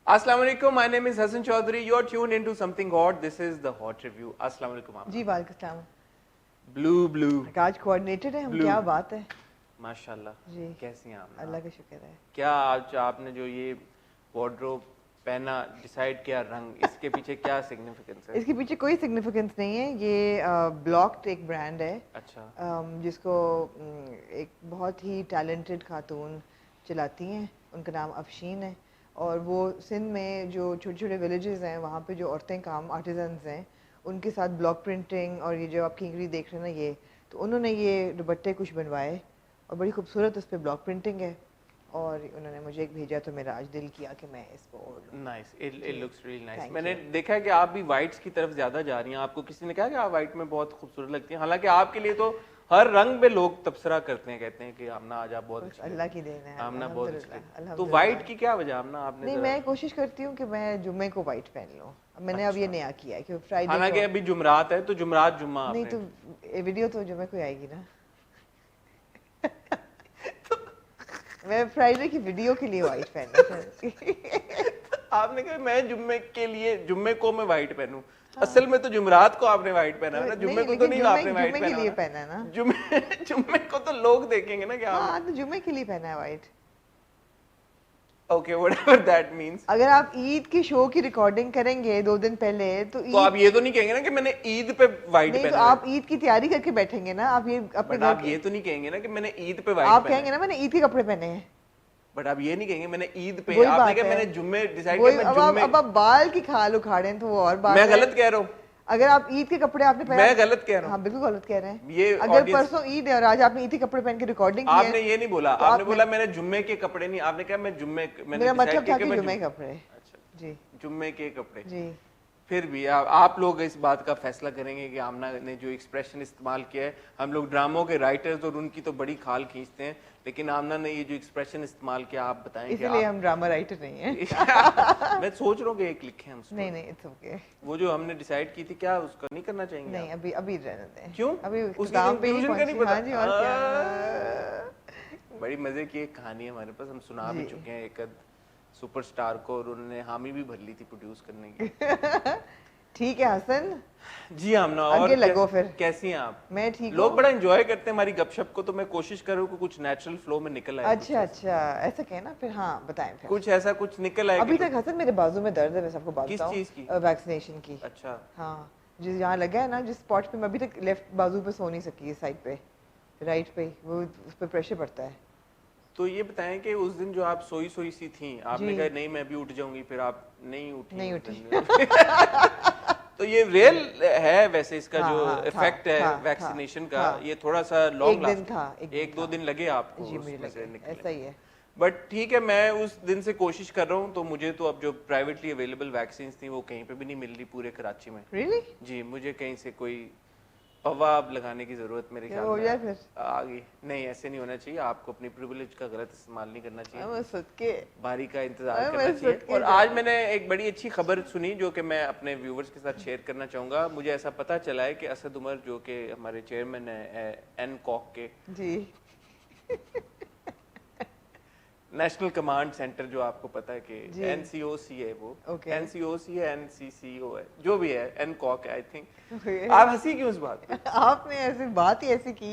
Assalamu alaikum. My name is Hassan Chaudhary. You're tuned into something hot. This is the hot review. Assalamu alaikum. जी वालेकुम सलाम। Blue. आज coordinated है हम, Blue. क्या बात है। माशाल्लाह। जी कैसी हैं आप? अल्लाह का शुक्र है। क्या आज आपने जो ये वार्डरोब पहना, डिसाइड किया रंग, इसके पीछे क्या सिग्निफिकेंस है? इसके पीछे कोई सिग्निफिकेंस नहीं है। ये ब्लॉक्ड एक ब्रांड है। अच्छा। जिसको एक बहुत ही टैलेंटेड खातून चलाती हैं, उनका नाम अफशीन है। और वो सिंध में जो छोटे छोटे विलेजेस हैं वहाँ पे जो औरतें काम आर्टिजन्स हैं उनके साथ ब्लॉक प्रिंटिंग और ये जो आप किंगरी देख रहे हैं ना, ये तो उन्होंने ये दुपट्टे कुछ बनवाए और बड़ी खूबसूरत उस पर ब्लॉक प्रिंटिंग है और उन्होंने मुझे एक भेजा तो मेरा आज दिल किया कि मैं इसको ओढ़ लूं। Nice, it looks really nice. Thank मैंने you. देखा है कि आप भी वाइट्स की तरफ ज्यादा जा रही हैं। आपको किसी ने कहा कि आप वाइट में बहुत खूबसूरत लगती हैं? हालांकि आपके लिए तो हर रंग पे लोग तबसरा करते हैं, कहते हैं कि आमना आज आप बहुत अच्छी अल्लाह की देन है। आमना बहुत अच्छी। तो अल्हम्दुलिल्लाह। वाइट की क्या वजह आमना आपने? नहीं, मैं कोशिश करती हूँ कि मैं जुम्मे को वाइट पहन लूँ। मैंने अब ये नया किया है कि फ्राइडे हालांकि अभी जुमरात है तो जुमरात जुम्मा नहीं आपने तो ये वीडियो तो जुम्मे को आएगी ना। मैं फ्राइडे की वीडियो के लिए वाइट पहनना चाहती आपने कहा मैं जुम्मे को मैं वाइट पहनूं। असल में तो जुमरात को आपने वाइट पहना है ना, जुम्मे को तो नहीं आपने वाइट पहना। जुम्मे के लिए पहना है ना। जुम्मे को तो लोग देखेंगे ना क्या। हाँ तो जुम्मे के लिए पहना है white. Okay, whatever that means. अगर आप ईद की शो की रिकॉर्डिंग करेंगे 2 दिन पहले तो आप ये तो नहीं कहेंगे ना कि मैंने ईद पे वाइट नहीं, पहना तो है। आप ईद की तैयारी करके बैठेंगे ना। आप ये अपने बट आप ये तो नहीं कहेंगे ना कि मैंने ईद पे वाइट आप पहना कहेंगे है। ना मैंने ईद के कपड़े पहने हैं। बट आप ये नहीं कहेंगे मैंने ईद पे। वही आपने बात कहा है। मैंने जुम्मे डिसाइड किया, मैं जुम्मे। अब आप बाल की खाल उखाड़ें तो वो और बात मैं है। गलत कह रहा हूँ? अगर आप ईद के कपड़े आपने पहना, मैं गलत कह रहा हूँ? हाँ बिल्कुल गलत कह रहे हैं। ये अगर audience- परसों ईद है और आज आपने ईद के कपड़े पहन के रिकॉर्डिंग की है, आपने ये नहीं बोला, तो आपने बोला मैंने जुम्मे के कपड़े नहीं, आपने कहा मैं जुम्मे मैंने मेरा decide मतलब किया था कि मैं जुम्मे के कपड़े। अच्छा, जी जुम्मे के कपड़े। जी फिर भी आप लोग इस बात का फैसला करेंगे कि आमना ने जो एक्सप्रेशन इस्तेमाल किया है, हम लोग ड्रामों के राइटर्स और उनकी तो बड़ी खाल खींचते हैं, लेकिन आमना ने ये जो एक्सप्रेशन इस्तेमाल किया, आप बताएं कि इसलिए हम ड्रामा राइटर नहीं है। मैं सोच रहा हूँ कि एक लिखे हम story। नहीं इट्स ओके। वो जो हमने डिसाइड की थी, क्या उसका नहीं करना चाहेंगे नहीं आप? अभी रहने दें। क्यों? अभी उसकी काम पे ही conclusion का नहीं पहुंचे। पता? हाँ जी, और क्या। बड़ी मजे की एक कहानी है हमारे पास, हम सुना भी जी। चुके हैं एक सुपरस्टार को, और उन्होंने हामी भी भर ली थी प्रोड्यूस करने की। ठीक है हसन, जी आमना, और आगे लगो फिर। कैसी हैं आप? मैं ठीक लोग हूँ। बड़ा एंजॉय करते हैं हमारी गपशप को, तो मैं कोशिश कर रहा हूँ कि कुछ नेचुरल फ्लो में निकल आए। अच्छा ऐसा कहना फिर। हाँ बताएं फिर। कुछ ऐसा कुछ निकल आए अभी कि- तक हसन मेरे बाजू में दर्द है, मैं सबको बात किस बताऊं। चीज़ की? वैक्सीनेशन की। अच्छा। हाँ जिस यहाँ लगा है ना, जिस स्पॉट पे मैं अभी तक लेफ्ट बाजू पे सो नहीं सकी, इस साइड पे राइट पे, वो उस पर प्रेशर पड़ता है। तो ये बताएं कि उस दिन जो आप सोई सी थी, आपने जी। कहा नहीं मैं भी उठ जाऊंगी, फिर आप नहीं उठी। नहीं उस उठी। दिन। तो ये रियल है वैसे इसका हाँ, जो हाँ, इफेक्ट है था, वैक्सीनेशन का, था। ये थोड़ा सा लॉन्ग एक दिन था, एक दो दिन लगे आपको जी मुझे उसमें से लगे निकलने। ऐसा ही है। बट ठीक है, मैं उस दिन से कोशिश कर रहा हूँ, तो मुझे तो अब जो प्राइवेटली अवेलेबल वैक्सीन थी वो कहीं पे भी नहीं मिल रही पूरे कराची में। रियली? जी, मुझे कहीं से कोई पवाब लगाने की जरूरत मेरे ख्याल हो में जाए फिर। आ गई। नहीं, ऐसे नहीं होना चाहिए, आपको अपनी प्रिविलेज का गलत इस्तेमाल नहीं करना चाहिए, मैं सदके बारी का इंतजार मैं करना चाहिए। सदके और जा- आज मैंने एक बड़ी अच्छी खबर सुनी जो कि मैं अपने व्यूवर्स के साथ शेयर करना चाहूँगा। मुझे ऐसा पता चला है कि असद उमर जो कि हमारे चेयरमैन है एनकॉक के, जी नेशनल कमांड सेंटर, जो आपको पता है कि जी। एनसीओसी है वो, Okay. एनसीओसी है, एनसीसीओ है, जो भी है, एनकॉक है आई थिंक। आप हंसी क्यों इस बात पे? आपने ऐसी बात ही ऐसी की,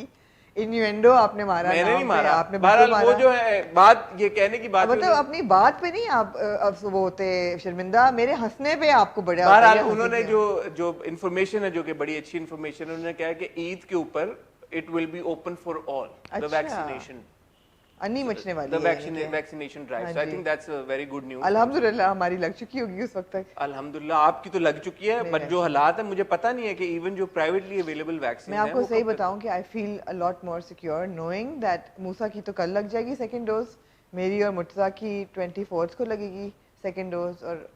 इन्यूएंडो आपने मारा। मैंने नहीं नाम पे, मारा, आपने बहरहाल बिल्कुल वो मारा। जो है बात ये कहने की बात मतलब अपनी बात पे नहीं आप अब वो होते शर्मिंदा, मेरे हंसने पे आपको बड़ा होता है। बहरहाल हंसी उन्होंने क्यों? जो इन्फॉर्मेशन है, जो कि बड़ी अच्छी इन्फॉर्मेशन, उन्होंने कहा है कि ईद के ऊपर it will be open for all the अच्छा। वैक्सीनेशन, अन्नी मचने वाली द है यानी कि। Vaccination drive. हाँ सो आई जी। Think that's a very good news. अल्हम्दुलिल्लाह हमारी लग चुकी होगी उस वक्त तक। अल्हम्दुलिल्लाह आपकी तो लग चुकी है, नहीं बट लग जो हालात है मुझे पता नहीं है कि इवन जो प्राइवेटली अवेलेबल वैक्सीन मैं आपको सही बताऊं कि I feel a lot more secure knowing that Musa की तो कल लग जाएगी सेकंड डोज, मेरी और मुर्तजा की 24 को लगेगी सेकंड डोज, और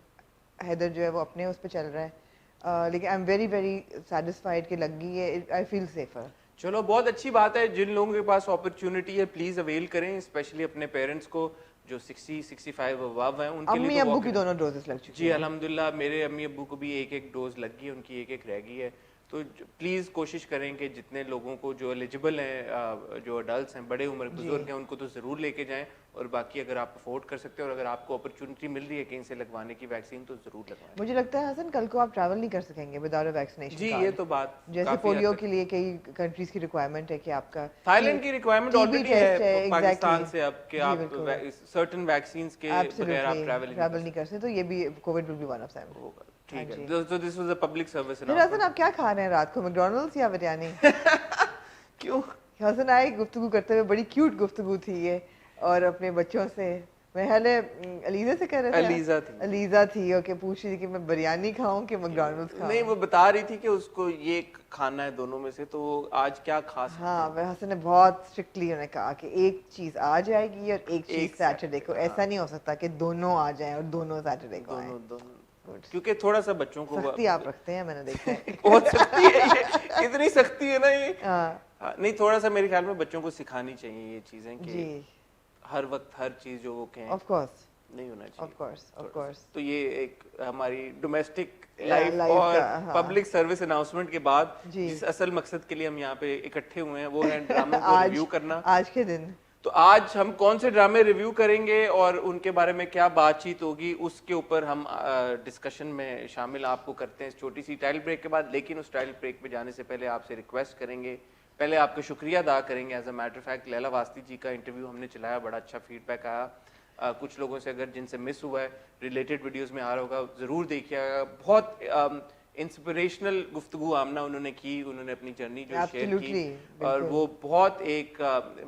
हैदर जो है वो अपने उस पर चल रहा है। लेकिन I am very very satisfied कि लग गई है। I feel safer. चलो बहुत अच्छी बात है। जिन लोगों के पास अपॉर्चुनिटी है प्लीज अवेल करें, स्पेशली अपने पेरेंट्स को जो 60-65 अबव हैं उनके अम्मी लिए तो अब्बू walk की in- दोनों डोजेस लग चुकी जी हैं। अल्हम्दुलिल्लाह मेरे अम्मी अब्बू को भी एक डोज लग गई है, उनकी एक रह गई है। तो प्लीज़ कोशिश करें कि जितने लोगों को जो एलिजिबल हैं, जो अडल्ट हैं, बड़े उम्र बुजुर्ग हैं, उनको तो ज़रूर लेके जाएं। और बाकी अगर आप अफोर्ड कर सकते हैं और अगर आपको अपॉर्चुनिटी मिल रही है कहीं से लगवाने की वैक्सीन तो ज़रूर लगवाएं। मुझे लगता है हसन कल को आप ट्रैवल नहीं कर सकेंगे विदाउट अ वैक्सीनेशन जी, कार्ड। ये तो बात जैसे काफ़ी हद पोलियो तक के लिए कई कंट्रीज की रिक्वायरमेंट है कि आपका थाईलैंड की रिक्वायरमेंट टीबी ऑलरेडी टेस्ट है। है पाकिस्तान एग्जैक्टली से अब कि जी आप बिल्कुल सर्टेन वैक्सीन्स के बगैर आप एब्सोल्युटली ट्रैवल ही नहीं ट्रैवल कर नहीं कर सकते, तो ये भी Covid will be one of them. सकते होगा। हाँ ठीक जी। है, तो this was a public service फिर हसन अनाउंसमेंट। आप क्या खा रहे हैं रात को, मैकडॉनल्ड्स या बिरयानी? क्यों? हसन आए गुफ्तगू करते हुए, बड़ी क्यूट गुफ्तगू थी ये, और अपने बच्चों से मैं पहले अलीजा से कह रहे थे। अलीजा थी। अलीजा थी ओके, पूछ रही थी कि मैं बिरयानी खाऊं कि मैकडॉनल्ड्स खाऊं। नहीं, वो बता रही थी कि उसको ये खाना है दोनों में से, तो आज क्या खा सकते हाँ, हैं? वह हसन ने बहुत स्ट्रिक्टली उन्हें कहा कि एक चीज आ जाएगी और एक चीज एक सैटरडे को। Saturday, ऐसा नहीं हो सकता कि दोनों आ जाएं और दोनों सैटरडे को आए। दोनों दोनों Good. क्योंकि थोड़ा सा बच्चों को सख्ती आप रखते हैं, मैंने देखा है। बहुत सख्ती है ये, इतनी सख्ती है ना ये। हाँ, हाँ, नहीं, थोड़ा सा मेरे ख्याल में बच्चों को सिखानी चाहिए ये चीजें कि जी हर वक्त हर चीज जो वो कहें ऑफ कोर्स नहीं होना चाहिए। Of course. तो ये एक हमारी डोमेस्टिक लाइफ लाइफ और का, हाँ। पब्लिक सर्विस अनाउंसमेंट के बाद जी। जिस असल मकसद के लिए हम यहाँ पे इकट्ठे हुए हैं वो है ड्रामों को आज रिव्यू करना। आज के दिन तो आज हम कौन से ड्रामे रिव्यू करेंगे और उनके बारे में क्या बातचीत होगी उसके ऊपर हम डिस्कशन में शामिल आपको करते हैं इस छोटी सी टाइल ब्रेक के बाद। लेकिन उस टाइल ब्रेक पे जाने से पहले आपसे रिक्वेस्ट करेंगे, पहले आपका शुक्रिया अदा करेंगे। As a matter fact Laila Wasti ji का इंटरव्यू हमने चलाया, बड़ा अच्छा फीडबैक आया। कुछ लोगों से अगर जिनसे मिस हुआ है रिलेटेड वीडियोस में आ रहा होगा ज़रूर देखिएगा। बहुत इंस्पिरेशनल गुफ्तगू आमना उन्होंने की, उन्होंने अपनी जर्नी जो शेयर की और वो बहुत एक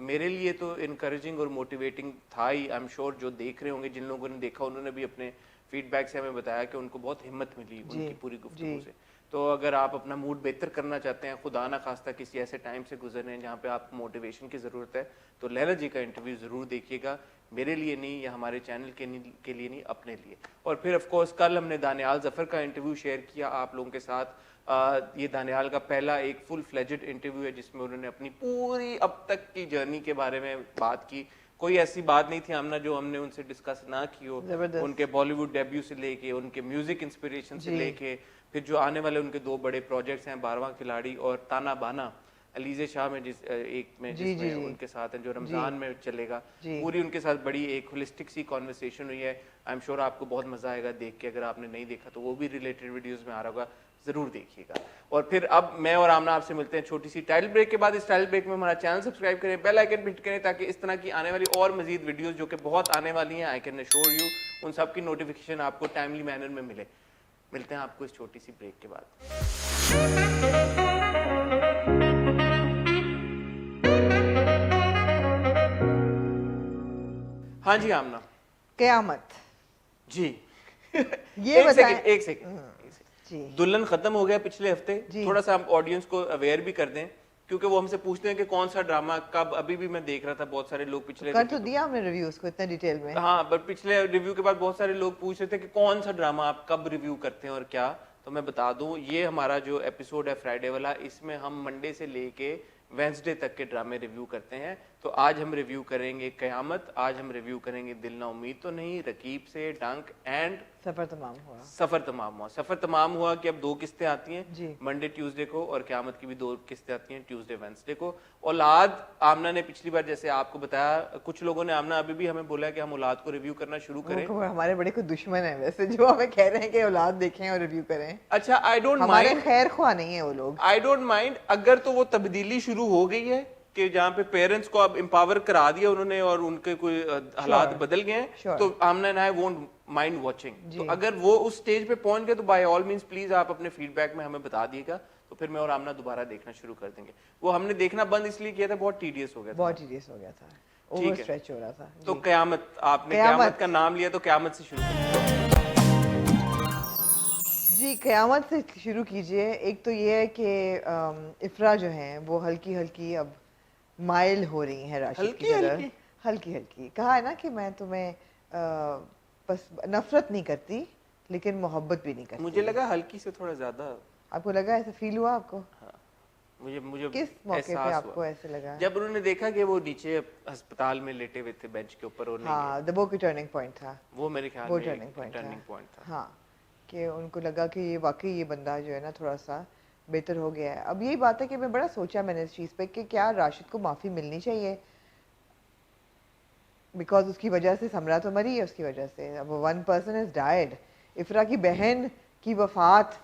मेरे लिए तो इनकरेजिंग और मोटिवेटिंग था ही। आई एम श्योर जो देख रहे होंगे, जिन लोगों ने देखा उन्होंने भी अपने फीडबैक से हमें बताया कि उनको बहुत हिम्मत मिली उनकी पूरी गुफ्तगू से। तो अगर आप अपना मूड बेहतर करना चाहते हैं, खुदा ना खास्ता किसी ऐसे टाइम से गुजर रहे हैं जहाँ पे आपको मोटिवेशन की ज़रूरत है, तो लैला जी का इंटरव्यू ज़रूर देखिएगा। मेरे लिए नहीं या हमारे चैनल के लिए नहीं, अपने लिए। और फिर ऑफ कोर्स कल हमने दानियाल जफ़र का इंटरव्यू शेयर किया आप लोगों के साथ। ये दानियाल का पहला एक फुल फ्लेजेड इंटरव्यू है जिसमें उन्होंने अपनी पूरी अब तक की जर्नी के बारे में बात की। कोई ऐसी बात नहीं थी आमना जो हमने उनसे डिस्कस ना की हो। उनके बॉलीवुड डेब्यू से लेके, उनके म्यूजिक इंस्पिरेशन से लेके, फिर जो आने वाले उनके दो बड़े प्रोजेक्ट्स हैं 12वां खिलाड़ी और ताना बाना अलीजे शाह में जिसमें उनके साथ है जो रमजान में चलेगा, पूरी उनके साथ बड़ी एक होलिस्टिक सी कॉन्वर्सेशन हुई है। आई एम श्योर आपको बहुत मजा आएगा देख के। अगर आपने नहीं देखा तो वो भी रिलेटेड वीडियोस में आ रहा होगा, जरूर देखिएगा। और फिर अब मैं और आमना आपसे मिलते हैं छोटी सी टाइल ब्रेक के बाद। इस टाइल ब्रेक में हमारा चैनल सब्सक्राइब करें, बेल आइकन हिट करें ताकि इस तरह की आने वाली और मजीद वीडियोस जो कि बहुत आने वाली हैं, आई कैन अश्योर यू, उन सब की नोटिफिकेशन आपको टाइमली मैनर में मिले। मिलते हैं आपको इस छोटी सी ब्रेक के बाद। हाँ जी आमना, क़यामत जी ये एक सेकंड दुल्हन खत्म हो गया पिछले हफ्ते। थोड़ा सा हम ऑडियंस को अवेयर भी कर दें क्योंकि वो हमसे पूछते हैं कि कौन सा ड्रामा कब। अभी भी मैं देख रहा था बहुत सारे लोग पिछले कर तो दिया हमने रिव्यूज को इतना डिटेल में। हाँ, बट पिछले रिव्यू के बाद बहुत सारे लोग पूछ रहे थे कि कौन सा ड्रामा आप कब रिव्यू करते हैं और क्या। तो मैं बता दूं, ये हमारा जो एपिसोड है फ्राइडे वाला, इसमें हम मंडे से लेके वेंसडे तक के ड्रामे रिव्यू करते हैं। तो आज हम रिव्यू करेंगे क़यामत, आज हम रिव्यू करेंगे दिल ना उम्मीद तो नहीं, रकीब से, डंक एंड सफर तमाम हुआ। सफर तमाम हुआ कि अब 2 किस्तें आती हैं, मंडे ट्यूसडे को, और क़यामत की भी 2 किस्तें आती हैं, ट्यूसडे वेंसडे को। औलाद आमना ने पिछली बार जैसे आपको बताया, कुछ लोगों ने आमना अभी भी हमें बोला कि हम औलाद को रिव्यू करना शुरू करें। हमारे बड़े कोई दुश्मन है वैसे जो हमें कह रहे हैं कि औलाद देखें और रिव्यू करें। अच्छा, आई डोंट हमारे माइंड, खैर ख्वाह नहीं है वो लोग। आई डोंट माइंड अगर तो वो तब्दीली शुरू हो गई है कि जहाँ पे पेरेंट्स को अब एम्पावर करा दिया उन्होंने और उनके कोई हालात बदल गए हैं, तो Amna and I won't mind watching. तो अगर वो उस स्टेज पे पहुंच गए तो बाय ऑल मींस प्लीज आप अपने फीडबैक में हमें बता दिएगा, तो फिर मैं और आमना दोबारा देखना शुरू कर देंगे। वो हमने देखना बंद इसलिए किया था, बहुत टीडियस हो गया था, ओवर स्ट्रेच हो रहा था। तो क़यामत, आपने क़यामत का नाम लिया तो क़यामत से शुरू करें। जी, क़यामत से शुरू कीजिए। एक तो ये है कि इफ्रा जो है वो हल्की हल्की अब माइल हो रही है राशिद की तरह। हल्की हल्की कहा है ना कि मैं तुम्हें बस नफरत नहीं करती लेकिन मोहब्बत भी नहीं करती। मुझे लगा हल्की से थोड़ा ज्यादा। आपको लगा, ऐसा फील हुआ आपको? हाँ, मुझे किस मौके पे आपको ऐसे लगा? जब उन्होंने देखा कि वो नीचे अस्पताल में लेटे हुए थे बेंच के ऊपर, और हाँ, वो कोई टर्निंग पॉइंट था। वो मेरे ख्याल में टर्निंग पॉइंट था। हाँ, कि उनको लगा कि ये वाकई ये बंदा जो है ना थोड़ा सा बेहतर हो गया है। अब यही बात है कि मैं बड़ा सोचा मैंने इस चीज़ पे कि क्या राशिद को माफ़ी मिलनी चाहिए। बिकॉज उसकी वजह से समरा तो मरी है उसकी वजह से। अब वन पर्सन इज डाइड, इफ्रा की बहन की वफात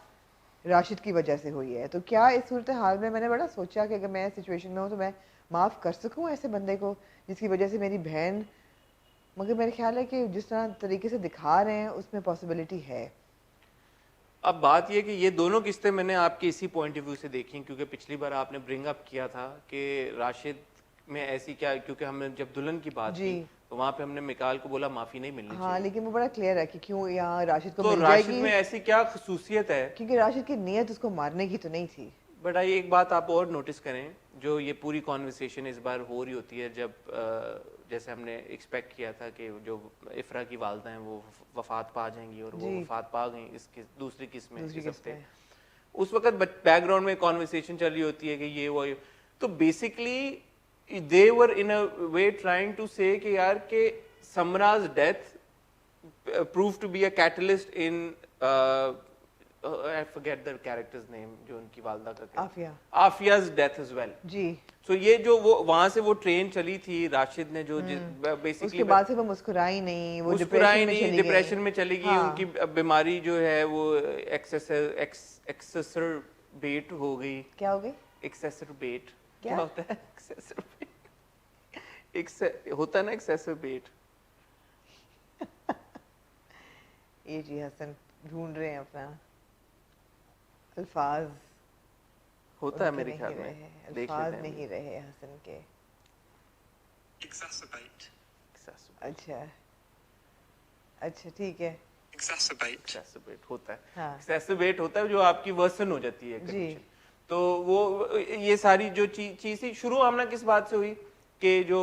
राशिद की वजह से हुई है। तो क्या इस सूरत हाल में मैंने बड़ा सोचा कि अगर मैं सिचुएशन में हूँ तो मैं माफ़ कर सकूँ ऐसे बंदे को जिसकी वजह से मेरी बहन, मगर मेरे ख्याल है कि जिस तरह तरीके से दिखा रहे हैं उसमें पॉसिबिलिटी है। अब बात यह कि ये दोनों किस्तें मैंने आपके इसी पॉइंट ऑफ व्यू से देखी, क्योंकि पिछली बार आपने ब्रिंग अप किया था कि राशिद में ऐसी क्या, क्योंकि हमने जब दुल्हन की बात जी। की तो वहां पे हमने मिकाल को बोला माफी नहीं मिलनी हाँ चाहिए। लेकिन वो बड़ा क्लियर है कि क्यों यहाँ राशिद को तो मिल राशिद जाएगी, में ऐसी क्या खसूसियत है? क्योंकि राशिद की नीयत उसको मारने की तो नहीं थी। बट आइए एक बात आप और नोटिस करें, जो ये पूरी कॉन्वर्सेशन इस बार हो रही होती है जब जैसे हमने एक्सपेक्ट किया था कि जो इफ्रा की वालदा हैं वो वफात पा जाएंगी और वो जी। वफात पा गई इस दूसरी किस्त में दूसरी इस किस्त हफ्ते। में। उस वक्त बैकग्राउंड में कॉन्वर्सेशन चल रही होती है कि ये वो तो basically they were in a way trying to say कि यार के Samraj death proved to be a catalyst in I forget the character's name जो उनकी वालदा का आफिया। आफिया's death as well। जी। So ये जो वो वहां से वो ट्रेन चली थी राशिद ने जो बेसिकली उसके बाद से वो मुस्कुराई नहीं, वो मुस्कुराई डिप्रेशन में नहीं, चली गई। डिप्रेशन में चली गई। हाँ। उनकी बीमारी जो है वो एक्सेसरबेट हो गई। क्या हो गई? एक्सेसरबेट क्या? क्या होता है? एक्सेसरबेट होता है ना, एक्सेसरबेट। ये जी हसन ढूंढ रहे हैं अपना अल्फाज, होता है उनके मेरे नहीं ख्याल रहे, में, देख अल्फाज लेते हैं नहीं रहे हसन के। Exacerbate. अच्छा अच्छा ठीक है। Exacerbate. एक्सेसरबेट होता है, हाँ। एक्सेसरबेट होता है जो आपकी वर्सन हो जाती है जी। कंडीशन। तो वो ये सारी जो चीज थी, शुरू आमना किस बात से हुई कि जो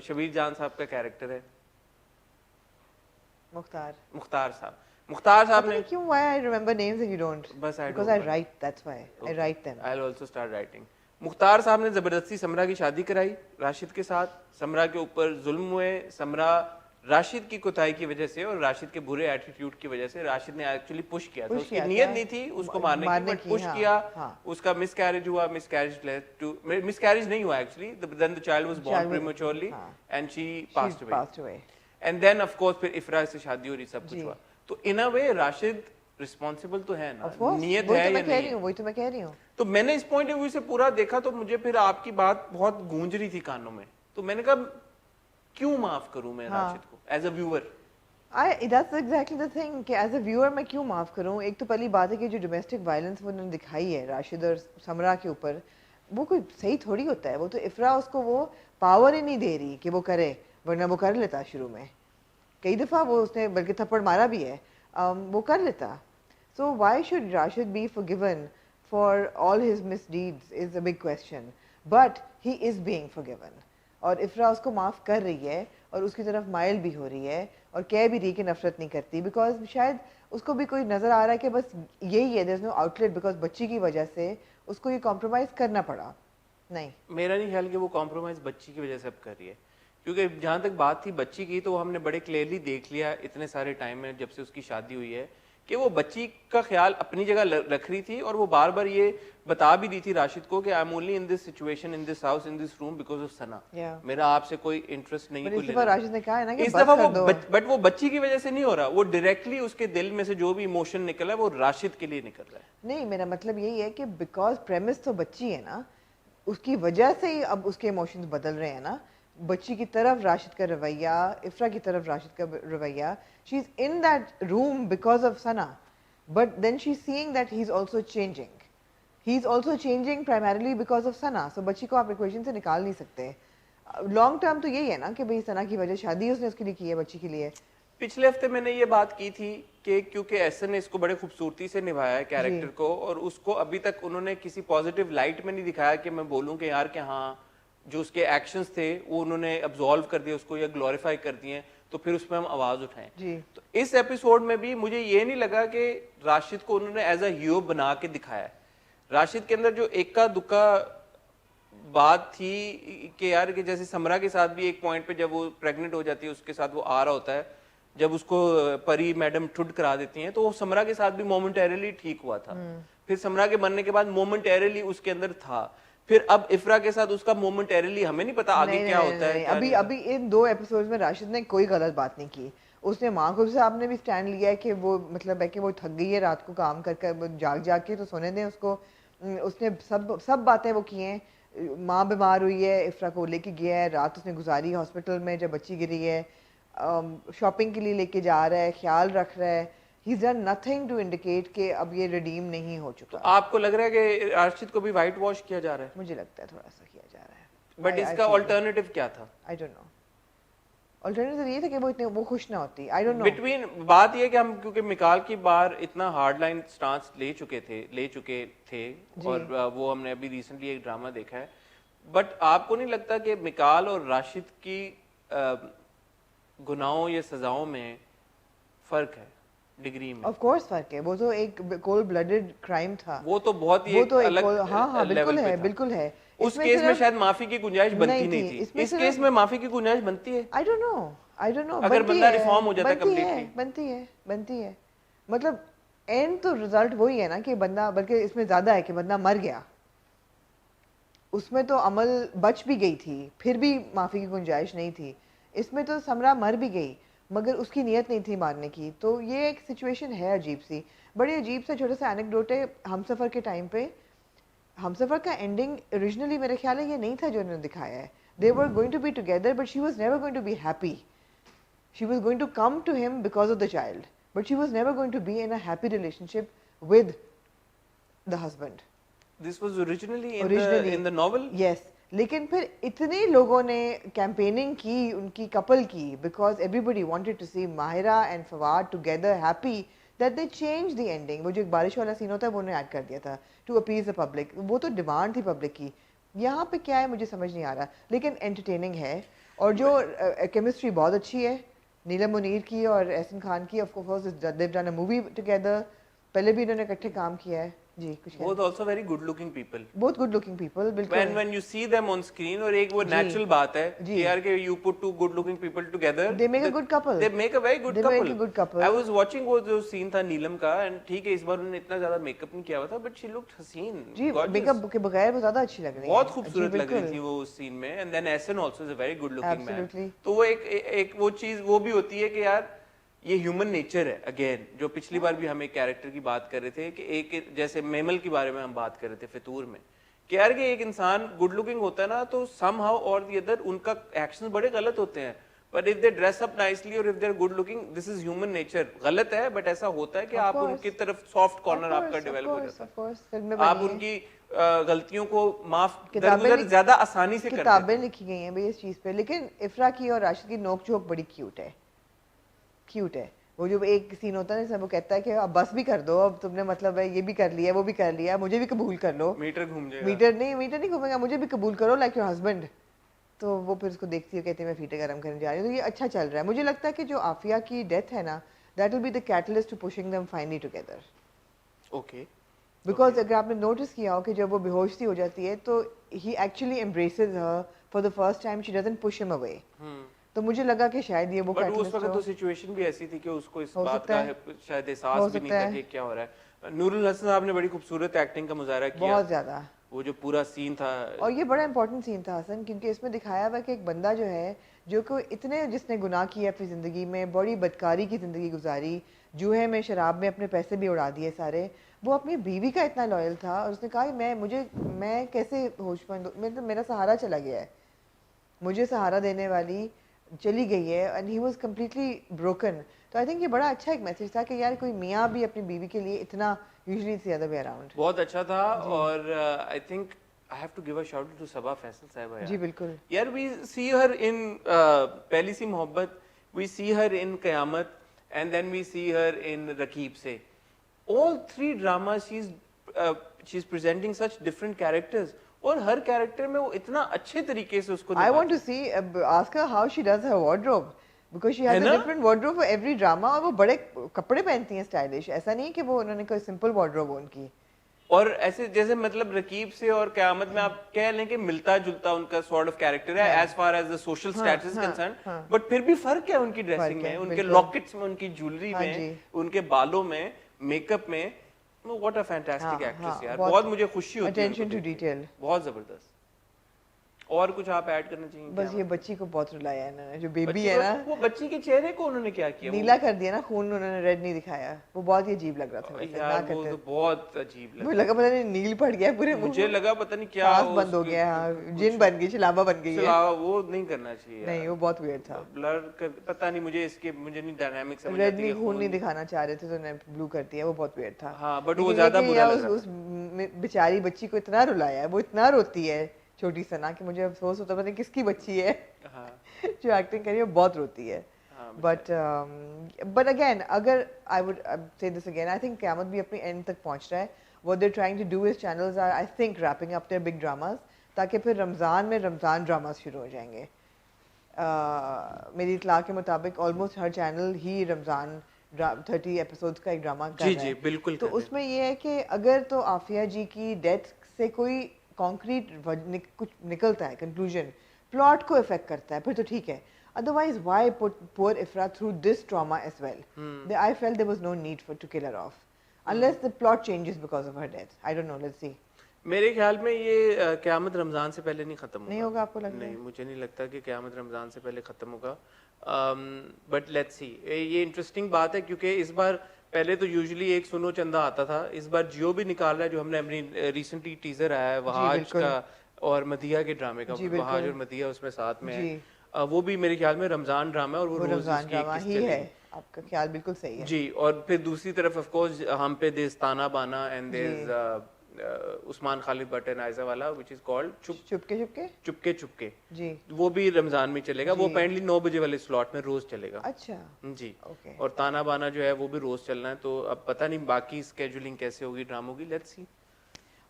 शबीर जान साहब का कैरेक्टर है मुख्तार मुख्तार साहब ने क्यों, why I remember names and you don't? बस I Because don't I know. write, that's why I write them. I'll also start writing. Mukhtar साहब ने जबरदस्ती समरा की शादी कराई राशिद के साथ। समरा के ऊपर जुल्म हुए। समरा राशिद की कोताही की वजह से और राशिद के बुरे एटीट्यूड की वजह से, राशिद ने एक्चुअली पुश किया था, पुश उसकी किया नीयत था। नहीं थी उसको मारने की, बट पुश हाँ, किया। हाँ। उसका मिसकैरेज हुआ, मिसकैरेज नहीं हुआ actually, then the child was born prematurely and she passed away. And then of course फिर इफ्रा से शादी हो रही, सब कुछ हुआ। तो इन अ वे राशिद रिस्पॉन्सिबल तो है ना, नियत है या नहीं? वही तो मैं कह रही हूँ। तो मैंने इस पॉइंट ऑफ व्यू से पूरा देखा तो मुझे फिर आपकी बात बहुत गूंज रही थी कानों में, तो मैंने कहा क्यों माफ करूं मैं राशिद को as a viewer. That's exactly the thing कि एज अ व्यूअर मैं क्यों माफ करूं। एक तो पहली बात है कि जो डोमेस्टिक वायलेंस वो उन्होंने दिखाई है राशिद और समरा के ऊपर, वो कोई सही थोड़ी होता है। वो तो इफ्रा उसको वो पावर ही नहीं दे रही कि वो करे, वरना वो कर लेता शुरू में। कई दफ़ा वो उसने बल्कि थप्पड़ मारा भी है, वो कर लेता। So why should Rashid be forgiven for all his misdeeds is a big question, but he is being forgiven. और इफ्रा उसको माफ़ कर रही है और उसकी तरफ माइल भी हो रही है और कह भी रही कि नफरत नहीं करती, बिकॉज शायद उसको भी कोई नज़र आ रहा है कि बस यही है, there is no outlet, because बच्ची की वजह से उसको ये कॉम्प्रोमाइज़ करना पड़ा। नहीं, मेरा नहीं ख्याल कि वो कॉम्प्रोमाइज बच्ची की वजह से अब कर रही है, क्योंकि जहां तक बात थी बच्ची की तो हमने बड़े क्लियरली देख लिया इतने सारे टाइम में जब से उसकी शादी हुई है कि वो बच्ची का ख्याल अपनी जगह रख रही थी, और वो बार बार ये बता भी दी थी राशिद को कि I am only in this situation, in this house, in this room because of Sana. मेरा आपसे कोई इंटरेस्ट नहीं है। इस दफा राशिद ने कहा है ना कि इस बस दफा कर वो दो। बट वो बच्ची की वजह से नहीं हो रहा, वो डायरेक्टली उसके दिल में से जो भी इमोशन निकला है वो राशिद के लिए निकल रहा है। नहीं, मेरा मतलब यही है कि बिकॉज प्रेमिस तो बच्ची है ना, उसकी वजह से ही अब उसके इमोशंस बदल रहे हैं ना। बच्ची की तरफ राशिद का रवैया, इफ्रा की तरफ राशिद का रवैया, she is in that room because of Sana, but then she is seeing that he is also changing, he is also changing primarily because of Sana. So बच्ची को आप इक्वेशन से निकाल नहीं सकते। लॉन्ग टर्म तो यही है ना कि भाई सना की वजह शादी उसने उसके लिए की है, बच्ची के लिए। पिछले हफ्ते मैंने ये बात की थी कि क्योंकि एसन ने इसको बड़े खूबसूरती से निभाया है कैरेक्टर को, और उसको अभी तक उन्होंने किसी पॉजिटिव लाइट में नहीं दिखाया कि मैं बोलूं कि यार कि हाँ जो उसके एक्शंस थे वो उन्होंने अब्सॉल्व कर दिए उसको या ग्लोरीफाई कर दिए, तो फिर उसमें हम आवाज उठाएं। तो इस एपिसोड में भी मुझे ये नहीं लगा कि राशिद को उन्होंने एज अ हीरो बना के दिखाया है। राशिद के अंदर जो इक्का दुक्का बात थी कि यार कि जैसे समरा के साथ भी एक पॉइंट पे जब वो प्रेग्नेंट हो जाती है उसके साथ वो आ रहा होता है, जब उसको परी मैडम ठुड करा देती हैं, तो वो समरा के साथ भी मोमेंटरीली ठीक हुआ था। फिर समरा के बनने के बाद मोमेंटरीली उसके अंदर था, फिर अब इफ्रा के साथ उसका मोमेंटरीली हमें नहीं पता आगे क्या होता है, क्या अभी नहीं होता। अभी इन 2 एपिसोड्स में राशिद ने कोई गलत बात नहीं की। उसने माहकूब साहब ने भी स्टैंड लिया है कि वो मतलब है कि वो थक गई है रात को काम कर कर, वो जाग जाग के, तो सोने दें उसको। उसने सब बातें वो की हैं। माँ बीमार हुई है, इफ्रा को लेके गया है, रात उसने गुजारी हॉस्पिटल में जब बच्ची गिरी है, शॉपिंग के लिए लेके जा रहा है, ख्याल रख रहा है। He is done nothing to indicate कि अब ये रिडीम नहीं हो तो चुका। आपको लग रहा है कि राशिद को भी व्हाइट वॉश किया जा रहा है? मुझे लगता है थोड़ा सा किया जा रहा है, बट इसका ऑल्टरनेटिव क्या था? आई डोंट नो। ऑल्टरनेटिव ये था कि वो खुश ना होती। आई डोंट नो। बिटवीन बात ये कि हम क्योंकि मिकाल की बार इतना हार्ड लाइन स्टांस ले चुके थे और वो हमने अभी रिसेंटली एक ड्रामा देखा है, बट आपको नहीं लगता कि मिकाल और राशिद की गुनाहों या सजाओं में फर्क है डिग्री में? ऑफ कोर्स फर्क है, वो तो एक कोल्ड ब्लडेड क्राइम था। वो तो बहुत ही वो तो अलग हाँ बिल्कुल लेवल पे है, था। बिल्कुल है। उस केस में शायद माफी की गुंजाइश बनती नहीं थी, इस केस में माफी की गुंजाइश बनती है। आई डोंट नो अगर बंदा रिफॉर्म हो जाता है कंप्लीटली बनती है। मतलब एंड तो रिजल्ट वही है ना कि बंदा, बल्कि इसमें ज्यादा है कि बंदा मर गया। उसमें तो अमल बच भी गई थी, फिर भी माफी की गुंजाइश नहीं थी। इसमें तो समरा मर भी गई मगर उसकी नीयत नहीं थी मारने की। तो ये एक सिचुएशन है अजीब सी, बड़ी अजीब सा छोटा सा एनेक्डोट है। हमसफर के टाइम पे, हमसफर का एंडिंग ओरिजिनली मेरे ख्याल है ये नहीं था जो उन्होंने दिखाया है। They were going to be together but she was never going to be happy. She was going to come to him because of the child, but she was never going to be in a happy relationship with the husband. This was originally in the novel. Yes, लेकिन फिर इतने लोगों ने campaigning की उनकी couple की, because everybody wanted to see Mahira and Fawad together happy, that they change the ending. वो जो एक बारिश वाला सीन होता है वो उन्होंने ऐड कर दिया था टू अपीज द पब्लिक। वो तो डिमांड थी पब्लिक की। यहाँ पे क्या है मुझे समझ नहीं आ रहा, लेकिन एंटरटेनिंग है। और जो केमिस्ट्री बहुत अच्छी है नीलम मुनीर की और एहसन खान की। Of course they have done a movie together, पहले भी इन्होंने इकट्ठे काम किया है। जी कुछ both also very good looking people, बहुत गुड लुकिंग पीपल। बिल्कुल when you see them on screen, और एक वो नेचुरल बात है कि यार कि you put two good looking people together, they make a good couple, they make a very good they couple. make a good couple. I was watching वो जो सीन था नीलम का, and ठीक है इस बार उन्होंने इतना ज्यादा मेकअप नहीं किया हुआ था, but she looked हसीन, जी मेकअप के बगैर वो ज्यादा अच्छी लग रही है, बहुत खूबसूरत लग रही थी वो उस सीन में। And then Ahsan also is a very good looking man. तो वो एक वो चीज वो भी होती है कि यार ये ह्यूमन नेचर है अगेन, जो पिछली बार भी हम एक कैरेक्टर की बात कर रहे थे कि एक जैसे मेमल के बारे में हम बात कर रहे थे फितूर में, कि यार कि एक इंसान गुड लुकिंग होता है ना तो समहाउ और द अदर उनका एक्शंस बड़े गलत होते हैं, but if they dress up nicely और if they are good looking, this is human nature. गलत है बट ऐसा होता है कि आप उनकी तरफ सॉफ्ट कॉर्नर आपका डेवलप हो जाता है, आप उनकी गलतियों को माफ ज्यादा आसानी से करते हैं। किताबें लिखी गई हैं भाई इस चीज पे। लेकिन इफ्रा की और राशिद की नोक-झोंक बड़ी क्यूट है, क्यूट है। वो जो एक सीन होता है ना वो कहता है कि अब बस भी कर दो, अब तुमने मतलब है ये भी कर लिया वो भी कर लिया, मुझे भी कबूल कर लो। मीटर घूम जाएगा। मीटर नहीं घूमेगा, मुझे भी कबूल करो लाइक योर हस्बैंड। तो वो फिर उसको देखती है, कहती है मैं फीटे गर्म करने जा रही हूँ। तो ये अच्छा चल रहा है। मुझे लगता है कि जो आफिया की डेथ है ना, that will be the catalyst to pushing them finally together. Okay, because अगर आपने नोटिस किया हो कि जब वो बेहोश सी हो जाती है तो he actually embraces her for the first time, she doesn't push him away. तो मुझे लगा कि शायद ये वो बट उस वक्त तो सिचुएशन भी ऐसी थी कि उसको इस बात का शायद एहसास भी नहीं था कि क्या हो रहा है। नूरुल हसन साहब ने बड़ी खूबसूरत एक्टिंग का मुजाहरा किया, बहुत ज्यादा। वो जो पूरा सीन था, और ये बड़ा इंपॉर्टेंट सीन था हसन, क्योंकि इसमें दिखाया हुआ कि एक बंदा जो है जो को इतने जिसने गुनाह किया अपनी जिंदगी में, बड़ी बदकारी की जिंदगी गुजारी, जुए में शराब में अपने पैसे भी उड़ा दिए सारे, वो अपनी बीवी का इतना लॉयल था और उसने कहा मैं कैसे होशमंद, मेरा सहारा चला गया है, मुझे सहारा देने वाली चली गई है, and he was completely broken. तो आई थिंक ये बड़ा अच्छा एक मैसेज था कि यार कोई मियाँ भी अपनी बीवी के लिए इतना, usually it's the other way around. बहुत अच्छा था। और I think I have to give a shout to Saba Faisal साहिबा। जी बिल्कुल यार, we see her in Pehli Si Mohabbat, we see her in Qayamat, and then we see her in Raqeeb Se. All three drama she is presenting such different characters, और हर character में वो इतना अच्छे तरीके से उसको, I want to see ask her how she does her wardrobe, because she has a different wardrobe for every drama, और वो बड़े कपड़े पहनती हैं स्टाइलिश, ऐसा नहीं है कि वो उन्होंने कोई सिंपल wardrobe हो उनकी। और ऐसे जैसे मतलब रकीब से और कयामत में आप कह लें कि मिलता जुलता उनका सॉर्ट ऑफ कैरेक्टर है as far as the social status concern, but फिर भी फर्क है उनकी ड्रेसिंग में, उनके लॉकेट्स में, उनकी ज्वेलरी में, उनके बालों में, मेकअप में। व्हाट अ फैंटास्टिक एक्ट्रेस यार, बहुत बहुत मुझे खुशी होती है अटेंशन उनको टू देख के। डिटेल। बहुत जबरदस्त। और कुछ आप ऐड करना चाहेंगे? बस ये बच्ची को बहुत रुलाया है इन्होंने, जो बेबी बच्ची है को, ना, वो बच्ची के चेहरे को उन्होंने क्या किया? नीला कर दिया ना, खून उन्होंने रेड नहीं दिखाया, वो बहुत ही अजीब लग रहा था वैसे, यार ना वो करते। तो बहुत अजीब मुझे लगा। लगा पता नहीं नील पड़ गया पूरे मुंह मुझे में, लगा पता नहीं क्या सांस बंद हो गया, हाँ, जिन बन गई, शलाबा बन गई है। चला, वो नहीं करना चाहिए नहीं, यार। वो बहुत वियर्ड था। ब्लर कर, पता नहीं मुझे इसके, मुझे नहीं डायनामिक समझ रेड आती नहीं, कि खून नहीं दिखाना चाह रहे थे तो उन्होंने ब्लू कर दिया, वो बहुत वियर्ड था। हाँ, बट वो लेकिन ज्यादा ये कि बुरा यार लग रहा उस बेचारी बच्ची को इतना रुलाया है, वो इतना रोती है छोटी सना, कि मुझे अफसोस होता पता नहीं किसकी बच्ची है हाँ जो एक्टिंग करी है, वो बहुत रोती है। हाँ, बट अगेन, अगर I would say this again, I think Qayamat भी अपनी एंड तक पहुंच रहा है। What they trying to do is channels are, I think, wrapping up their big dramas, ताकि फिर रमज़ान में रमज़ान ड्रामास शुरू हो जाएंगे। मेरी इत्तला के मुताबिक ऑलमोस्ट हर चैनल ही रमज़ान 30 एपिसोड्स का एक ड्रामा कर जी रहा जी है। बिल्कुल तो कर रहे हैं। उसमें ये है कि अगर तो आफिया जी की डेथ से कोई कॉन्क्रीट कुछ निकलता है कंक्लूजन, प्लॉट को इफेक्ट करता है, फिर तो ठीक है। Otherwise why put poor Ifra through this trauma as well? I felt there was no need for to kill her off unless the plot changes because of her death. I don't know, let's see. मेरे ख्याल में ये क़यामत रमजान से पहले नहीं खत्म होगा। नहीं होगा, आपको लगता है? नहीं, मुझे नहीं लगता कि क़यामत रमजान से पहले खत्म होगा। But let's see. ये इंटरेस्टिंग बात है क्योंकि इस बार, पहले तो यूजुअली एक सुनो चंदा आता था, इस बार जियो भी निकाल रहा है, जो हमने अपनी रिसेंटली टीजर आया है वहाज का और मदिया के ड्रामे का, वहाज और मदिया उसमें साथ में है। वो भी मेरे ख्याल में रमजान ड्रामा है और वो रोज रमज़ान उसकी ड्रामा एक ही है। आपका ख्याल बिल्कुल सही है जी। और फिर दूसरी तरफ ऑफ कोर्स हम पे देस ताना बाना एंड देस उस्मान खालिद भट्ट एंड आयजा वाला which is called Chupke Chupke Chupke Chupke जी। वो भी रमजान में चलेगा। वो अपेरेंटली 9 बजे वाले स्लॉट में रोज चलेगा। अच्छा जी। ओके। और ताना बाना जो है वो भी रोज चलना है, तो अब पता नहीं बाकी स्केड्यूलिंग कैसे होगी ड्रामों की, लेट्स सी।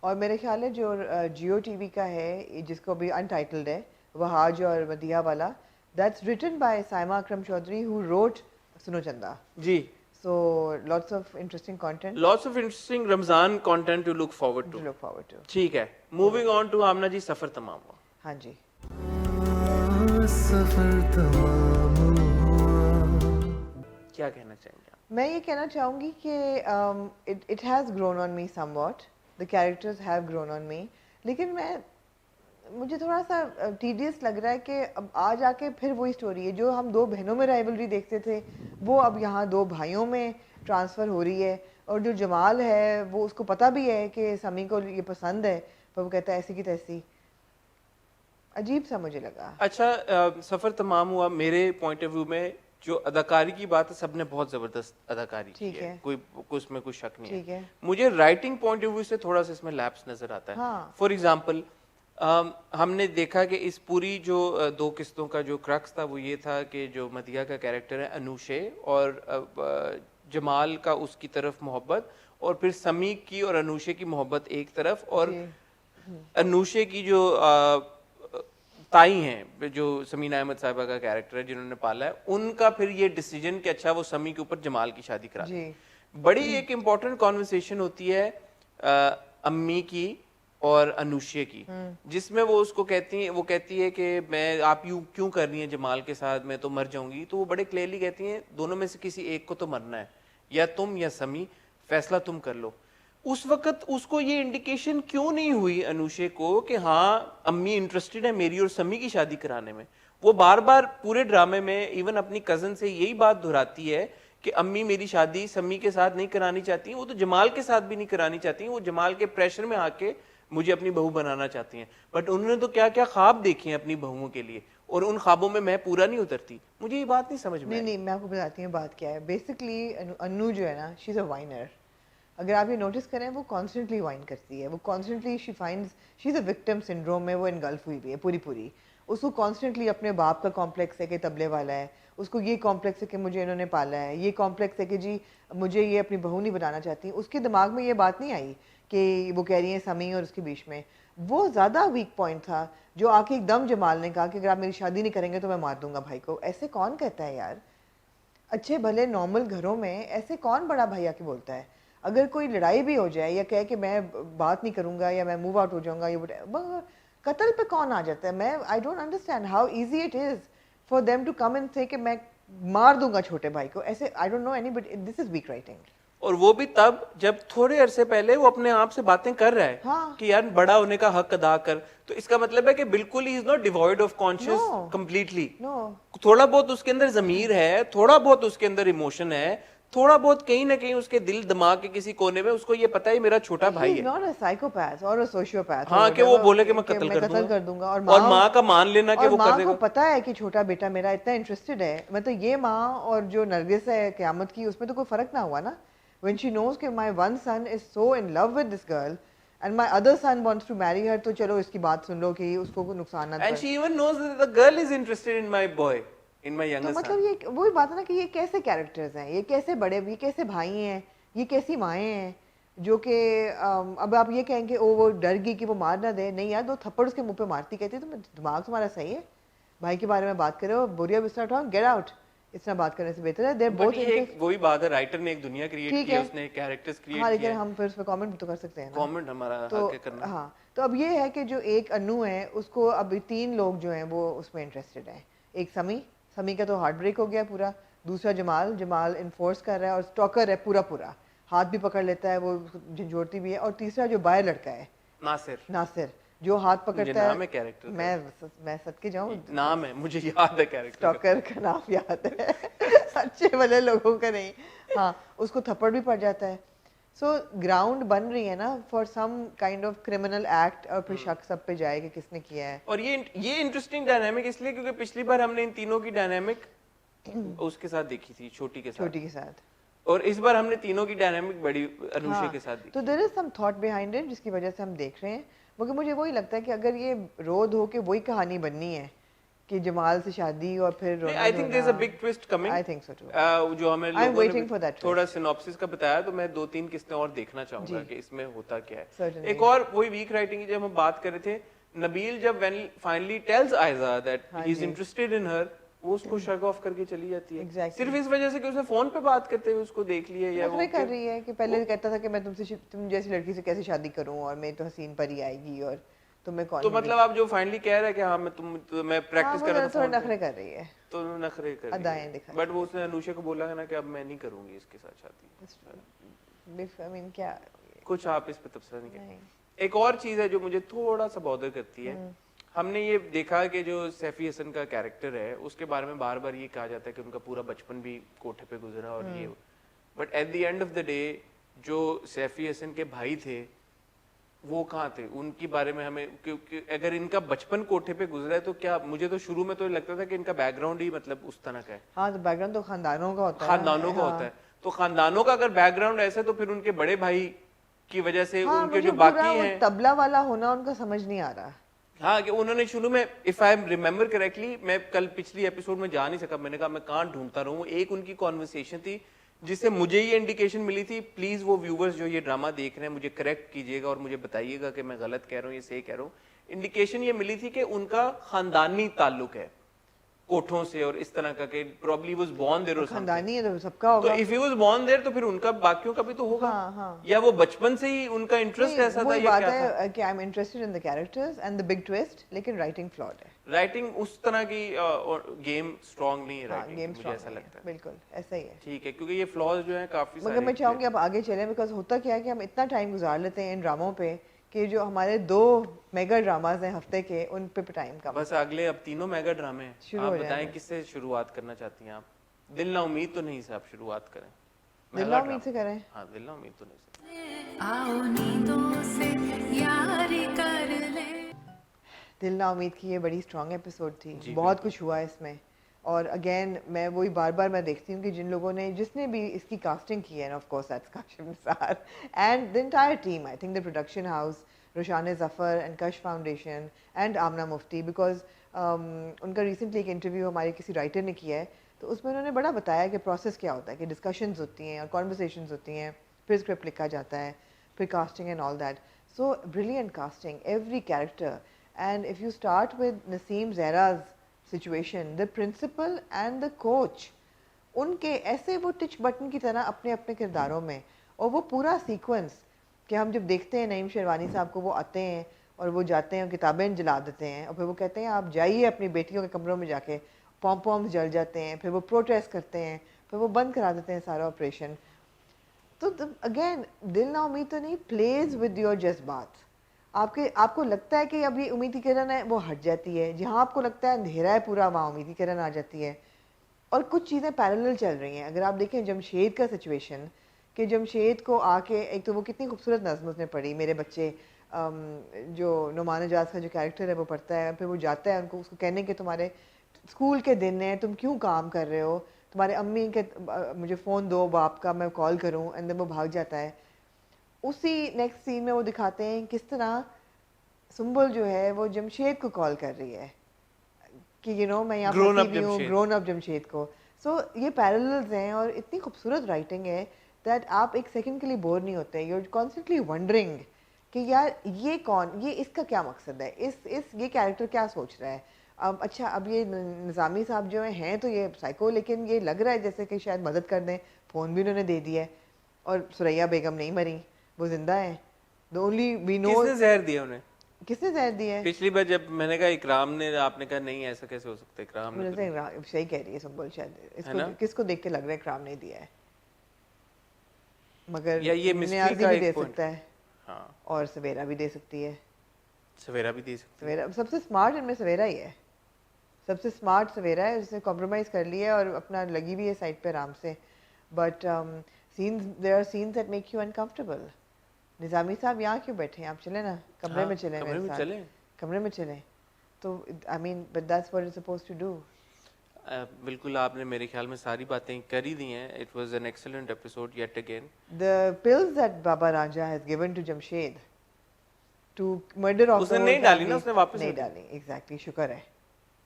और मेरे ख्याल है जो जियो टीवी का है, जिसको अभी अनटाइटल्ड है, वहाज और मदिया वाला, that's written by Saima Akram Chaudhry who wrote Suno Chanda. Ji. So lots of interesting content Lots of interesting Ramzan content to look forward to to। look forward to। ठीक है, मूविंग ऑन टू आमना जी, सफर तमाम हुआ। हाँ जी। सफर तमाम हुआ। क्या कहना चाहेंगे आप? मैं ये कहना चाहूँगी कि it has grown on me somewhat, the characters have grown on me, लेकिन मुझे थोड़ा सा tedious लग रहा है कि अब आ जाके फिर वही स्टोरी है जो हम दो बहनों में राइवलरी देखते थे, वो अब यहाँ दो भाइयों में ट्रांसफ़र हो रही है। और जो जमाल है वो, उसको पता भी है कि समी को ये पसंद है, पर वो कहता है ऐसी की तैसी। अजीब सा मुझे लगा। अच्छा, सफर तमाम हुआ, मेरे पॉइंट ऑफ व्यू में जो अदाकारी की बात है, सबने बहुत जबरदस्त अदाकारी की है, कोई उसमें कोई शक नहीं है। मुझे राइटिंग पॉइंट ऑफ व्यू से थोड़ा सा इसमें लैप्स नजर आता है। फॉर एग्जाम्पल, हमने देखा कि इस पूरी जो 2 किस्तों का जो क्रक्स था वो ये था कि जो मदिया का कैरेक्टर है अनुशे, और जमाल का उसकी तरफ मोहब्बत, और फिर समी की और अनुशे की मोहब्बत एक तरफ, और अनुशे की जो ताई हैं, जो समीना अहमद साहिबा का कैरेक्टर है जिन्होंने पाला है, उनका फिर ये डिसीजन कि अच्छा वो समी के ऊपर जमाल की शादी करा दे। बड़ी एक इम्पोर्टेंट कॉन्वर्सेशन होती है अम्मी की और अनुष्य की, जिसमें वो उसको कहती है, वो कहती है कि मैं, आप यूं क्यों कर रही हैं जमाल के साथ, मैं तो मर जाऊंगी। तो वो बड़े क्लियरली कहती हैं दोनों में से किसी एक को तो मरना है, या तुम या समी, फैसला तुम कर लो। उस वक्त उसको ये इंडिकेशन क्यों नहीं हुई अनुष्य को कि हाँ अम्मी इंटरेस्टेड है मेरी और समी की शादी कराने में? वो बार बार पूरे ड्रामे में इवन अपनी कजन से यही बात दोहराती है कि अम्मी मेरी शादी समी के साथ नहीं करानी चाहती, वो तो जमाल के साथ भी नहीं करानी चाहती, वो जमाल के प्रेशर में आके मुझे अपनी बहू बनाना चाहती हैं। बट उन्होंने तो क्या क्या ख्वाब देखे हैं अपनी बहुओं के लिए, और उन ख्वाबों में मैं पूरा नहीं उतरती। मुझे ये बात नहीं समझ में। नहीं, मैं आपको बताती हूँ बात क्या है। बेसिकली अनु जो है ना, शी इज़ अ वाइनर। अगर आप ये नोटिस करें, वो कॉन्स्टेंटली वाइन करती है, वो constantly she is a victim syndrome में वो इनगल्फ हुई है पूरी। उसको कॉन्स्टेंटली अपने बाप का कॉम्प्लेक्स है कि तबले वाला है, उसको ये कॉम्प्लेक्स है कि मुझे इन्होंने पाला है, ये कॉम्प्लेक्स है कि जी मुझे ये अपनी बहू नहीं बनाना चाहती। उसके दिमाग में ये बात नहीं आई कि वो कह रही है समी और उसके बीच में। वो ज़्यादा वीक पॉइंट था जो आके एकदम जमाल ने कहा कि अगर आप मेरी शादी नहीं करेंगे तो मैं मार दूंगा भाई को। ऐसे कौन कहता है यार? अच्छे भले नॉर्मल घरों में ऐसे कौन बड़ा भाई आके बोलता है? अगर कोई लड़ाई भी हो जाए या कहे कि मैं बात नहीं करूंगा या मैं मूव आउट हो जाऊंगा, ये कत्ल पे कौन आ जाता है? मैं I don't understand how easy it is for them to come and say कि मैं मार दूंगा छोटे भाई को। ऐसे I don't know any, but this is weak writing. और वो भी तब जब थोड़े अरसे पहले वो अपने आप से बातें कर रहा है हाँ। कि यार बड़ा होने का हक अदा कर, तो इसका मतलब है कि बिल्कुल ही is not devoid of conscious No. Completely. No थोड़ा बहुत उसके अंदर जमीर है, थोड़ा बहुत उसके अंदर इमोशन है, थोड़ा बहुत कहीं ना कहीं उसके दिल दिमाग के किसी कोने में उसको ये पता है मेरा छोटा भाई है। नॉट अ साइकोपैथ और अ सोशियोपैथ हाँ, कि वो बोले कि मैं कत्ल कर दूंगा और माँ का मान लेना कि और वो कर माँ को देगा। पता है कि छोटा बेटा मेरा इतना इंटरेस्टेड है, मतलब ये माँ और जो नरगिस है क़यामत की, उसमें तो कोई फर्क ना हुआ ना। व्हेन शी नोज कि my one son is so in love with this girl and my other son wants to marry her, तो चलो इसकी बात सुन लो कि उसको कोई नुकसान ना एंड पड़े। She even knows that the girl is interested in my boy, in my तो यंगर मतलब सन। ये वही बात है ना कि ये कैसे कैरेक्टर्स हैं, ये कैसे बड़े, ये कैसे भाई हैं, ये कैसी माएँ हैं जो कि अब आप ये कहेंगे ओ वो डर गई कि वो मार ना दे। नहीं यार, 2 थप्पड़ उसके मुंह पे मारती, कहती तुम दिमाग तुम्हारा सही है, भाई के बारे में बात करे हो, बोरिया बिस्तर उठाओ, गेट आउट, इतना बात करने से बेहतर है देर बट बोथ ये एक वही बात है, राइटर ने एक दुनिया क्रिएट ठीक की है, है। उसने कैरेक्टर्स हाँ क्रिएट लेकिन किए। हम फिर उस पर कॉमेंट भी तो कर सकते हैं ना। कमेंट हमारा तो हक है करना। हाँ, तो अब ये है कि जो एक अनु है उसको अभी 3 लोग जो हैं वो उसमें इंटरेस्टेड हैं। एक समी का तो हार्ट ब्रेक हो गया पूरा, दूसरा जमाल इन्फोर्स कर रहा है और स्टॉकर है पूरा, हाथ भी पकड़ लेता है, वो झंझोड़ती भी है, और तीसरा जो बाहर लड़का है नासिर जो हाथ मुझे पकड़ता नाम है कैरेक्टर का। मैं सदके जाऊं, नाम है, मुझे याद है कैरेक्टर का। स्टॉकर का नाम याद है अच्छे वाले लोगों का नहीं। हाँ, उसको थप्पड़ भी पड़ जाता है। सो ग्राउंड बन रही है ना for some kind of criminal act, और फिर शक सब पे जाए कि किसने किया है। और ये इंटरेस्टिंग डायनामिक इसलिए क्योंकि पिछली बार हमने इन तीनों की डायनामिक उसके साथ देखी थी, छोटी के साथ, और इस बार हमने तीनों की डायनामिक बड़ी अनुषा के साथ देखी। तो there is some thought behind it जिसकी वजह से हम देख रहे हैं। मगर मुझे वही लगता है कि अगर ये रोद हो के वही कहानी बननी है कि जमाल से शादी और फिर I think there is a big twist coming. I think so too. जो हमें आई एम लोगों वेटिंग फॉर ने दैट थोड़ा सिनॉप्सिस का बताया, तो मैं 2-3 किस्तें और देखना चाहूंगा कि इसमें होता क्या है। Certainly. एक और वही वीक राइटिंग की जब हम बात कर रहे थे, नबील जब finally tells Aiza that he is interested in her, वो उसको शग ऑफ करके चली जाती है। Exactly. सिर्फ इस वजह से कि उसने फोन पे बात करते हुए उसको देख लिया, या वो नखरे कर रही है कि पहले कहता था कि मैं तुम जैसी लड़की से कैसे शादी करूं, और मैं तो हसीन परी आएगी और तुम्हें कौन। तो मतलब आप जो फाइनली कह रहे हैं कि हाँ मैं प्रैक्टिस कर रहा था थोड़ा फोन पे, नखरे कर रही है, तो नखरे कर अदाएं दिखा बट वो उसने अनुषा को बोला है ना कि अब मैं नहीं करूंगी इसके साथ शादी। आई मीन क्या कुछ आप इस पे तबसरा नहीं नहीं। करें। एक और चीज है जो मुझे थोड़ा सा बॉदर करती है, हमने ये देखा कि जो सैफी हसन का कैरेक्टर है उसके बारे में बार बार ये कहा जाता है कि उनका पूरा बचपन भी कोठे पे गुजरा और ये, but at the end of the day जो सैफी हसन के भाई थे वो कहाँ थे, उनके बारे में हमें, क्योंकि अगर इनका बचपन कोठे पे गुजरा है तो क्या, मुझे तो शुरू में तो लगता था कि इनका बैकग्राउंड ही मतलब उस तरह का है। हाँ, तो बैकग्राउंड तो खानदानों का होता है, खानदानों का होता है, तो खानदानों का अगर बैकग्राउंड ऐसा है तो फिर उनके बड़े भाई की वजह से उनके जो बाकी हैं, तबला वाला होना उनका समझ नहीं आ रहा। हाँ, कि उन्होंने शुरू में, इफ आई रिमेम्बर करेक्टली, मैं कल पिछली एपिसोड में जा नहीं सका, मैंने कहा मैं कहाँ ढूंढता रहूं, एक उनकी कॉन्वर्सेशन थी जिससे मुझे ये इंडिकेशन मिली थी, प्लीज वो व्यूवर्स जो ये ड्रामा देख रहे हैं मुझे करेक्ट कीजिएगा और मुझे बताइएगा कि मैं गलत कह रहा हूँ ये सही कह रहा हूँ। इंडिकेशन ये मिली थी कि उनका खानदानी ताल्लुक है कोठों से और इस तरह का, कि probably was born there or something। खानदानी है तो सबका तो होगा। if he was born there तो फिर उनका बाकियों का भी तो होगा। हाँ। या वो बचपन से ही उनका इंटरेस्ट ऐसा था, वही ये बात क्या था? है कि I am interested in the characters and the big twist, लेकिन राइटिंग फ्लॉड है। राइटिंग उस तरह की गेम स्ट्रांग नहीं है, राइटिंग गेम मुझे ऐसा लगता है। बिल्कुल ऐसा ही है। ठीक है, क्योंकि ये फ्लॉज जो हैं काफी सारे। मगर मैं चाहूंगी आप आगे चलें, बिकॉज होता क्या है कि हम इतना टाइम गुजार लेते हैं इन ड्रामों पे कि जो हमारे 2 मेगा ड्रामाज हैं हफ्ते के, उन पे टाइम कम। बस अगले अब तीनों मेगा ड्रामे हैं, शुरू आप हो बताएं जाएंगे। किससे शुरुआत करना चाहती हैं आप? दिल ना उम्मीद तो नहीं से आप शुरुआत करें। दिल ना उम्मीद से करें। हाँ, दिल ना उम्मीद तो नहीं से। आओ नींदों से यारी कर ले। दिल ना उम्मीद की ये बड़ी स्ट्रॉन्ग एपिसोड थी, जी, बहुत कुछ हुआ इसमें। और अगेन मैं वही बार मैं देखती हूँ कि जिन लोगों ने, जिसने भी इसकी कास्टिंग की है, of course that's Kashif Nisar and the entire team, I think the production house, Roshaneh Zafar and Kashf foundation and Amna Mufti, because उनका रिसेंटली एक इंटरव्यू हमारे किसी राइटर ने किया है, तो उसमें उन्होंने बड़ा बताया कि प्रोसेस क्या होता है, कि डिस्कशंस होती हैं और कॉन्वर्सेशंस होती हैं, फिर स्क्रिप्ट लिखा जाता है, फिर casting and all that. So brilliant casting, every character. And if you start with Naseem Zahra's situation, the principal and the coach, उनके ऐसे वो टिच बटन की तरह अपने अपने किरदारों में, और वो पूरा सीक्वेंस कि हम जब देखते हैं नईम शेरवानी साहब को, वो आते हैं और वो जाते हैं, किताबें जला देते हैं, और फिर वो कहते हैं आप जाइए अपनी बेटियों के कमरों में जाके, पॉम्स जल जाते हैं, फिर वो प्रोटेस्ट करते हैं, फिर वो बंद करा देते हैं सारा ऑपरेशन। तो अगेन दिल ना उम्मीद तो नहीं प्लेज विद योर जज्बात। आपको लगता है कि अब ये उम्मीद की किरण है, वो हट जाती है। जहाँ आपको लगता है अंधेरा है पूरा, वहाँ उम्मीद की किरण आ जाती है। और कुछ चीज़ें पैरेलल चल रही हैं। अगर आप देखें जमशेद का सिचुएशन, कि जमशेद को आके, एक तो वो कितनी खूबसूरत नज़्म उसने पढ़ी, मेरे बच्चे जो नुमान एजाज का जो कैरेक्टर है वो पढ़ता है, फिर वो जाता है उनको उसको कहने के तुम्हारे स्कूल के दिन हैं, तुम क्यों काम कर रहे हो, तुम्हारे अम्मी के मुझे फ़ोन दो बाप का, मैं कॉल करूँ, एंड देन वो भाग जाता है। उसी नेक्स्ट सीन में वो दिखाते हैं किस तरह सुंबुल जो है वो जमशेद को कॉल कर रही है कि मैं यहाँ Grown फंसी up भी हूँ, जमशेद। ग्रोन अप जमशेद को। सो ये पैरेलल्स हैं और इतनी खूबसूरत राइटिंग है दैट आप एक सेकंड के लिए बोर नहीं होते। यू आर कॉन्स्टेंटली वंडरिंग कि यार ये कौन, ये इसका क्या मकसद है, ये कैरेक्टर क्या सोच रहा है। अच्छा, अब ये निज़ामी साहब जो हैं तो ये साइको, लेकिन ये लग रहा है जैसे कि शायद मदद कर दें, फ़ोन भी उन्होंने दे दिया है। और सुरैया बेगम नहीं मरी, वो जिंदा है। The only we know. किसने जहर दिया उन्हें? किसने जहर दिया है? पिछली बार जब मैंने कहा इकराम ने, आपने कहा नहीं ऐसा कैसे हो सकता है, इकराम ने मुझे तो- लगता है सही कह रही है सुंबुल, शायद है ना? इसको किसको देख के लग रहा है क्राम नहीं दिया है, मगर या ये mystery नियाज़ी का भी एक दे point। सकता है हाँ, और सवेरा भी दे सकती है। सवेरा भी दे सकती है। सवेरा सबसे स्मार्ट इनमें सवेरा ही है, सबसे स्मार्ट सवेरा है। उसने कॉम्प्रोमाइज़ कर लिया और अपना लगी भी है साइड पे आराम से। But scenes, there are scenes that make you uncomfortable. Nizami Sahab यहाँ क्यों बैठे हैं, आप चले ना कमरे हाँ, में, चले कमरे मेरे में साथ, चलें। कमरे में चलें। तो I mean but that's what is supposed to do. बिल्कुल, आपने मेरे ख्याल में सारी बातें कर ही दी हैं। It was an excellent episode yet again. The pills that Baba Raja has given to Jamshed to murder off उसने the नहीं whole डाली ना, family- उसने वापस नहीं रख दी। डाली, एग्जैक्टली। शुक्र है,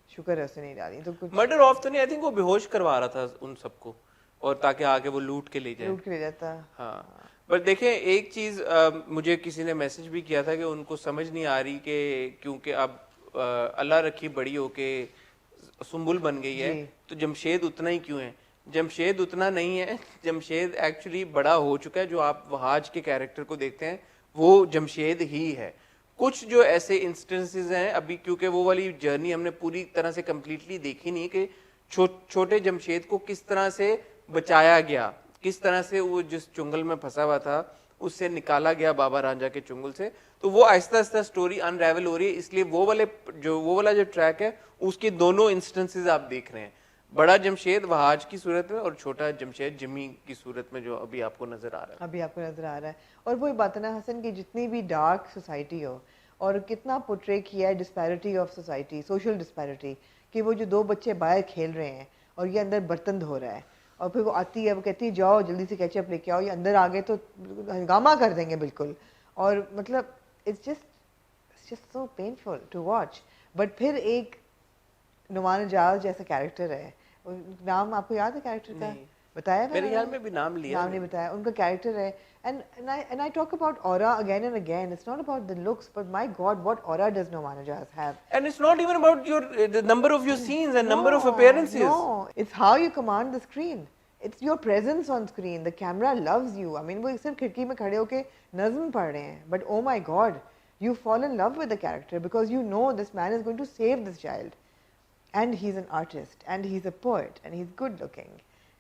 शुक्र है उसने नहीं डाली। तो कुछ मर्डर ऑफ तो नहीं, आई थिंक वो बेहोश करवा रहा था उन सबको, और ताकि आगे वो लूट के ले जाए। लूट के ले जाता। हाँ, पर देखें एक चीज, मुझे किसी ने मैसेज भी किया था कि उनको समझ नहीं आ रही कि क्योंकि अब अल्लाह रखी बड़ी होके सुंबुल बन गई है, जी। तो जमशेद उतना ही क्यों है? जमशेद उतना नहीं है, जमशेद एक्चुअली बड़ा हो चुका है। जो आप वहाज के कैरेक्टर को देखते हैं वो जमशेद ही है। कुछ जो ऐसे इंस्टेंसेस हैं अभी, क्योंकि वो वाली जर्नी हमने पूरी तरह से कंप्लीटली देखी नहीं कि छोटे जमशेद को किस तरह से बचाया गया, किस तरह से वो जिस चुंगल में फंसा हुआ था उससे निकाला गया बाबा रांझा के चुंगल से। तो वो आहिस्ता आहिस्ता स्टोरी अनरेवल हो रही है। इसलिए वो वाला जो ट्रैक है उसके दोनों इंस्टेंसेस आप देख रहे हैं, बड़ा जमशेद वहाज की सूरत में और छोटा जमशेद जिमी की सूरत में, जो अभी आपको नजर आ रहा है। अभी आपको नजर आ रहा है। और वही बात है ना हसन, की जितनी भी डार्क सोसाइटी हो और कितना पोर्ट्रे किया है disparity of society, social disparity, कि वो जो दो बच्चे बाहर खेल रहे हैं और ये अंदर बर्तन धो रहा है, और फिर वो आती है, वो कहती है जाओ जल्दी से केचप लेके आओ, ये अंदर आ गए तो हंगामा कर देंगे बिल्कुल। और मतलब it's just so painful to watch. But फिर एक नुमान एजाज जैसा कैरेक्टर है, नाम आपको याद है कैरेक्टर का? नहीं। बताया मेरे ख्याल में भी नाम लिया नाम नहीं बताया। उनका कैरेक्टर है, and I talk about aura again and again. It's not about the looks, but my God, what aura does Noman Ejaz have? And it's not even about the number of your scenes and number of appearances. No, it's how you command the screen. It's your presence on screen. The camera loves you. I mean, वो सिर्फ खिड़की में खड़े होके नज़्म पढ़ रहे हैं, but oh my God, you fall in love with the character because you know this man is going to save this child, and he's an artist, and he's a poet, and he's good looking,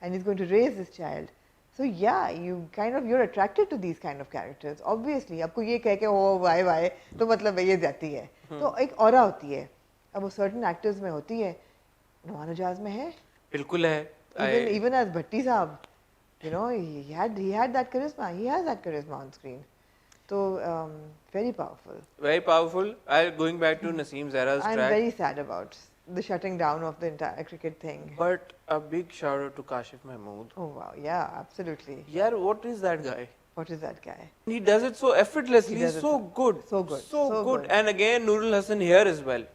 and he's going to raise this child. So yeah, you're attracted to these kind of characters. Obviously, आपको ये कह के ओ Y तो मतलब ये जाती है, तो एक ऑरा होती है। अब वो certain actors में होती है, नुमान एजाज में है। बिल्कुल है। Even as Bhatti साहब, you know, he had that charisma. He has that charisma on screen. So very powerful. Very powerful. Going back to Naseem Zahra's I'm track. very sad about the shutting down of the entire cricket thing. But a big shout out to Kashif Mahmood. Oh wow, yeah, absolutely. Yeah, what is that guy? What is that guy? He does it so effortlessly. He does it So good. so good, So so good. good. And again, Nurul Hassan here as well.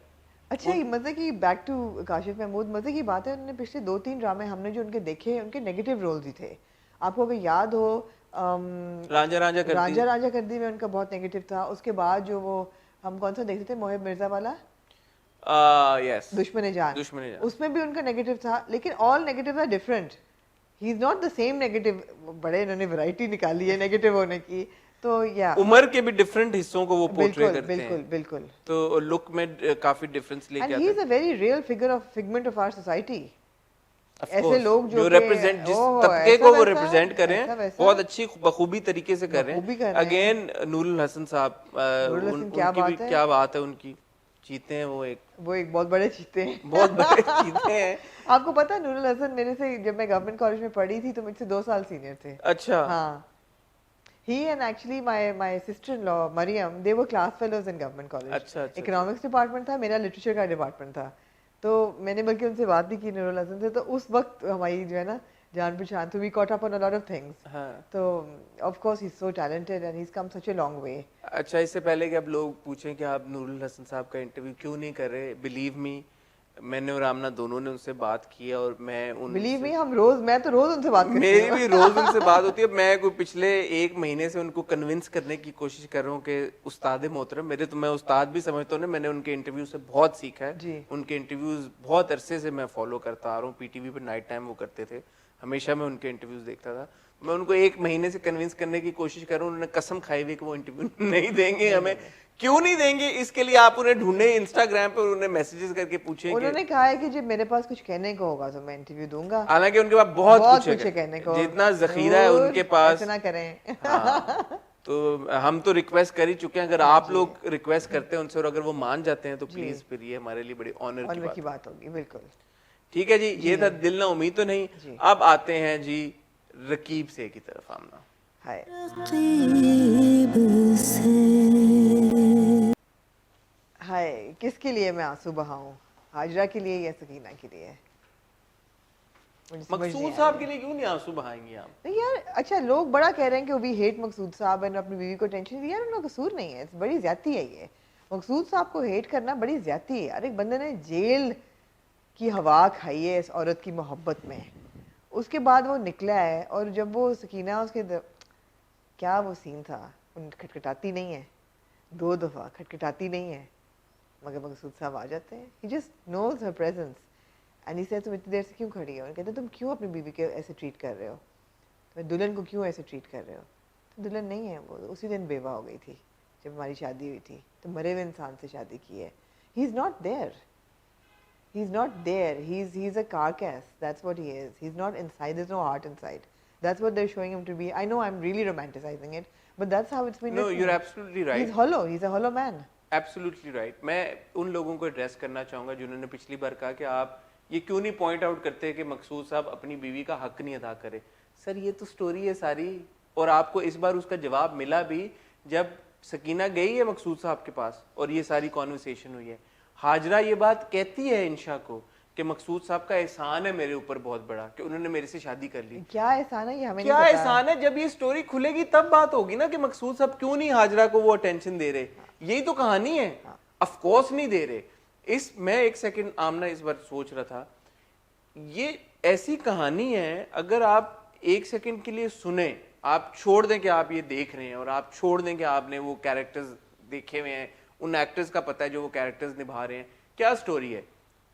अच्छा, ये मजे की back to Kashif Mahmood, मजे की बात है, उन्होंने पिछले 2-3 ड्रामे हमने जो उनके देखे, उनके नेगेटिव रोल्स ही थे। आपको अगर याद हो रांझा रांझा करती। रांझा रांझा कर दी में उनका बहुत नेगेटिव था। उसके बाद जो वो हम कौन सा देखते थे, मोहिब मिर्जा वाला, Yes. दुश्मन जान, दुश्मन-ए-जान। उसमें भी उनका नेगेटिव था, लेकिन all negative are different. He is not the same negative. बड़े इन्होंने वैरायटी निकाली है नेगेटिव होने की। तो या उम्र के भी डिफरेंट हिस्सों को वो पोर्ट्रे बिल्कुल करते बिल्कुल हैं, बिल्कुल। तो लुक में काफी डिफरेंस लेके एंड आते ही हैं। Is a very real figure of figment of our society. Of ऐसे course, लोग जो कि- represent जिस ओह, तबके ऐसा को वो वैसा, रिप्रेजेंट कर रहे ऐसा हैं वैसा। बहुत अच्छी बखूबी तरीके से कर रहे बखूबी कर हैं। रहे हैं। अगेन नूरुल हसन साहब नूरुल हसन क्या उनकी भी बात है? क्या बात है, उनकी जीते हैं वो एक वो एक बहुत बड़े चीते हैं। बहुत बड़े जीते हैं। आपको पता है नूरुल हसन मेरे से, जब मैं गवर्नमेंट कॉलेज में पढ़ी थी तो मुझसे 2 साल सीनियर थे। अच्छा हाँ, he and actually my sister-in-law Mariam, they were class fellows in government college. अच्छा, अच्छा, इकोनॉमिक्स डिपार्टमेंट था, मेरा लिटरेचर का डिपार्टमेंट था। तो मैंने बल्कि उनसे बात भी की नूरुल हसन से, तो उस वक्त हमारी जो है ना जान पहचान, तो we caught up on a lot of things. हाँ। तो of course he's so talented and he's come such a long way. अच्छा, इससे पहले कि अब लोग पूछें कि आप नूरुल हसन साहब का इंटरव्यू क्यों नहीं कर रहे, बिलीव मी मैंने और आमना दोनों ने उनसे बात की है और मैं उन Believe me, मैं तो रोज उनसे बात करती मेरी हूँ। भी रोज उनसे बात होती है। मैं कोई पिछले 1 महीने से उनको कन्विंस करने की कोशिश कर रहा हूँ कि उस्ताद मोहतरम मेरे, तो मैं उस्ताद भी समझता हूँ ना, मैंने उनके इंटरव्यू से बहुत सीखा है। जी। उनके इंटरव्यूज बहुत अरसे से मैं फॉलो करता आ रहा हूँ। पीटीवी पर नाइट टाइम वो करते थे, हमेशा मैं उनके इंटरव्यूज देखता था। मैं उनको 1 महीने से कन्विंस करने की कोशिश कर रहा हूँ, उन्होंने कसम खाई हुई कि वो इंटरव्यू नहीं देंगे हमें। क्यों नहीं देंगे? इसके लिए आप उन्हें ढूंढे इंस्टाग्राम पे, उन्हें मैसेजेस करके पूछें। उन्होंने कहा है कि जब मेरे पास कुछ कहने को होगा तो मैं इंटरव्यू दूंगा। हालांकि उनके पास बहुत कुछ कुछ है है कहने को, जितना जखीरा है उनके पास। ऐसा ना करें। हाँ, तो हम तो रिक्वेस्ट कर ही चुके हैं, अगर आप लोग रिक्वेस्ट करते हैं उनसे और अगर वो मान जाते हैं तो प्लीज फिर ये हमारे लिए बड़ी ऑनर ऑनर की की बात। बात होगी, बिल्कुल। ठीक है जी, ये था दिल ना उम्मीद तो नहीं। जी। अब आते हैं जी रकीब से की तरफ। आमना हाय, हाय, किसके लिए मैं आंसू बहाऊं? हाजरा के लिए या सकीना के लिए? मुझे समझ नहीं मकसूद आ साहब रही। के लिए क्यों नहीं आंसू बहाएंगे आप? नहीं यार, अच्छा लोग बड़ा कह रहे हैं कि वी हेट मकसूद साहब एंड अपनी बीवी को टेंशन दी। यार उनका कसूर नहीं है, बड़ी ज्यादती है ये। मकसूद साहब को हेट करना बड़ी ज्यादती है यार। एक बंदे ने जेल की हवा खाई है इस औरत की मोहब्बत में, उसके बाद वो निकला है और जब वो सकीना क्या वो सीन था, उन खटखटाती नहीं है, 2 दफ़ा खटखटाती नहीं है, मगर मकसूद साहब आ जाते हैं। He just knows her presence and he said तुम इतनी देर से क्यों खड़ी हो? कहते तुम क्यों अपनी बीवी के ऐसे ट्रीट कर रहे हो, तुम्हें दुल्हन को क्यों ऐसे ट्रीट कर रहे हो? तो दुल्हन नहीं है वो, उसी दिन बेवा हो गई थी जब हमारी शादी हुई थी, तो मरे हुए इंसान से शादी की है। He is not there, he is not there, he's a carcass, that's what he is. He's not inside, there's no heart inside. That's what they're showing him to be. I know I'm really romanticizing it, but that's how it's been No, written. you're absolutely right. He's hollow, he's a hollow man. Absolutely right. मैं उन लोगों को address करना चाहूंगा जिन्होंने पिछली बार कहा कि आप ये क्यों नहीं पॉइंट आउट करते कि मकसूद साहब अपनी बीवी का हक नहीं अदा करे। सर ये तो स्टोरी है सारी, और आपको इस बार उसका जवाब मिला भी जब सकीना गई है मकसूद साहब के पास और ये सारी कॉन्वर्सेशन हुई है। हाजरा ये बात कहती है इंशा को कि मकसूद साहब का एहसान है मेरे ऊपर बहुत बड़ा कि उन्होंने मेरे से शादी कर ली। क्या एहसान है ये हमें क्या नहीं पता। एहसान है? जब ये स्टोरी खुलेगी तब बात होगी ना कि मकसूद साहब क्यों नहीं हाजरा को वो अटेंशन दे रहे। यही तो कहानी है। ऑफ कोर्स नहीं दे रहे। मैं 1 सेकंड आमना इस बार सोच रहा था, ये ऐसी कहानी है, अगर आप 1 सेकंड के लिए सुने, आप छोड़ दें कि आप ये देख रहे हैं और आप छोड़ दें कि आपने वो कैरेक्टर्स देखे हुए हैं, उन एक्टर्स का पता है जो वो कैरेक्टर्स निभा रहे हैं। क्या स्टोरी है?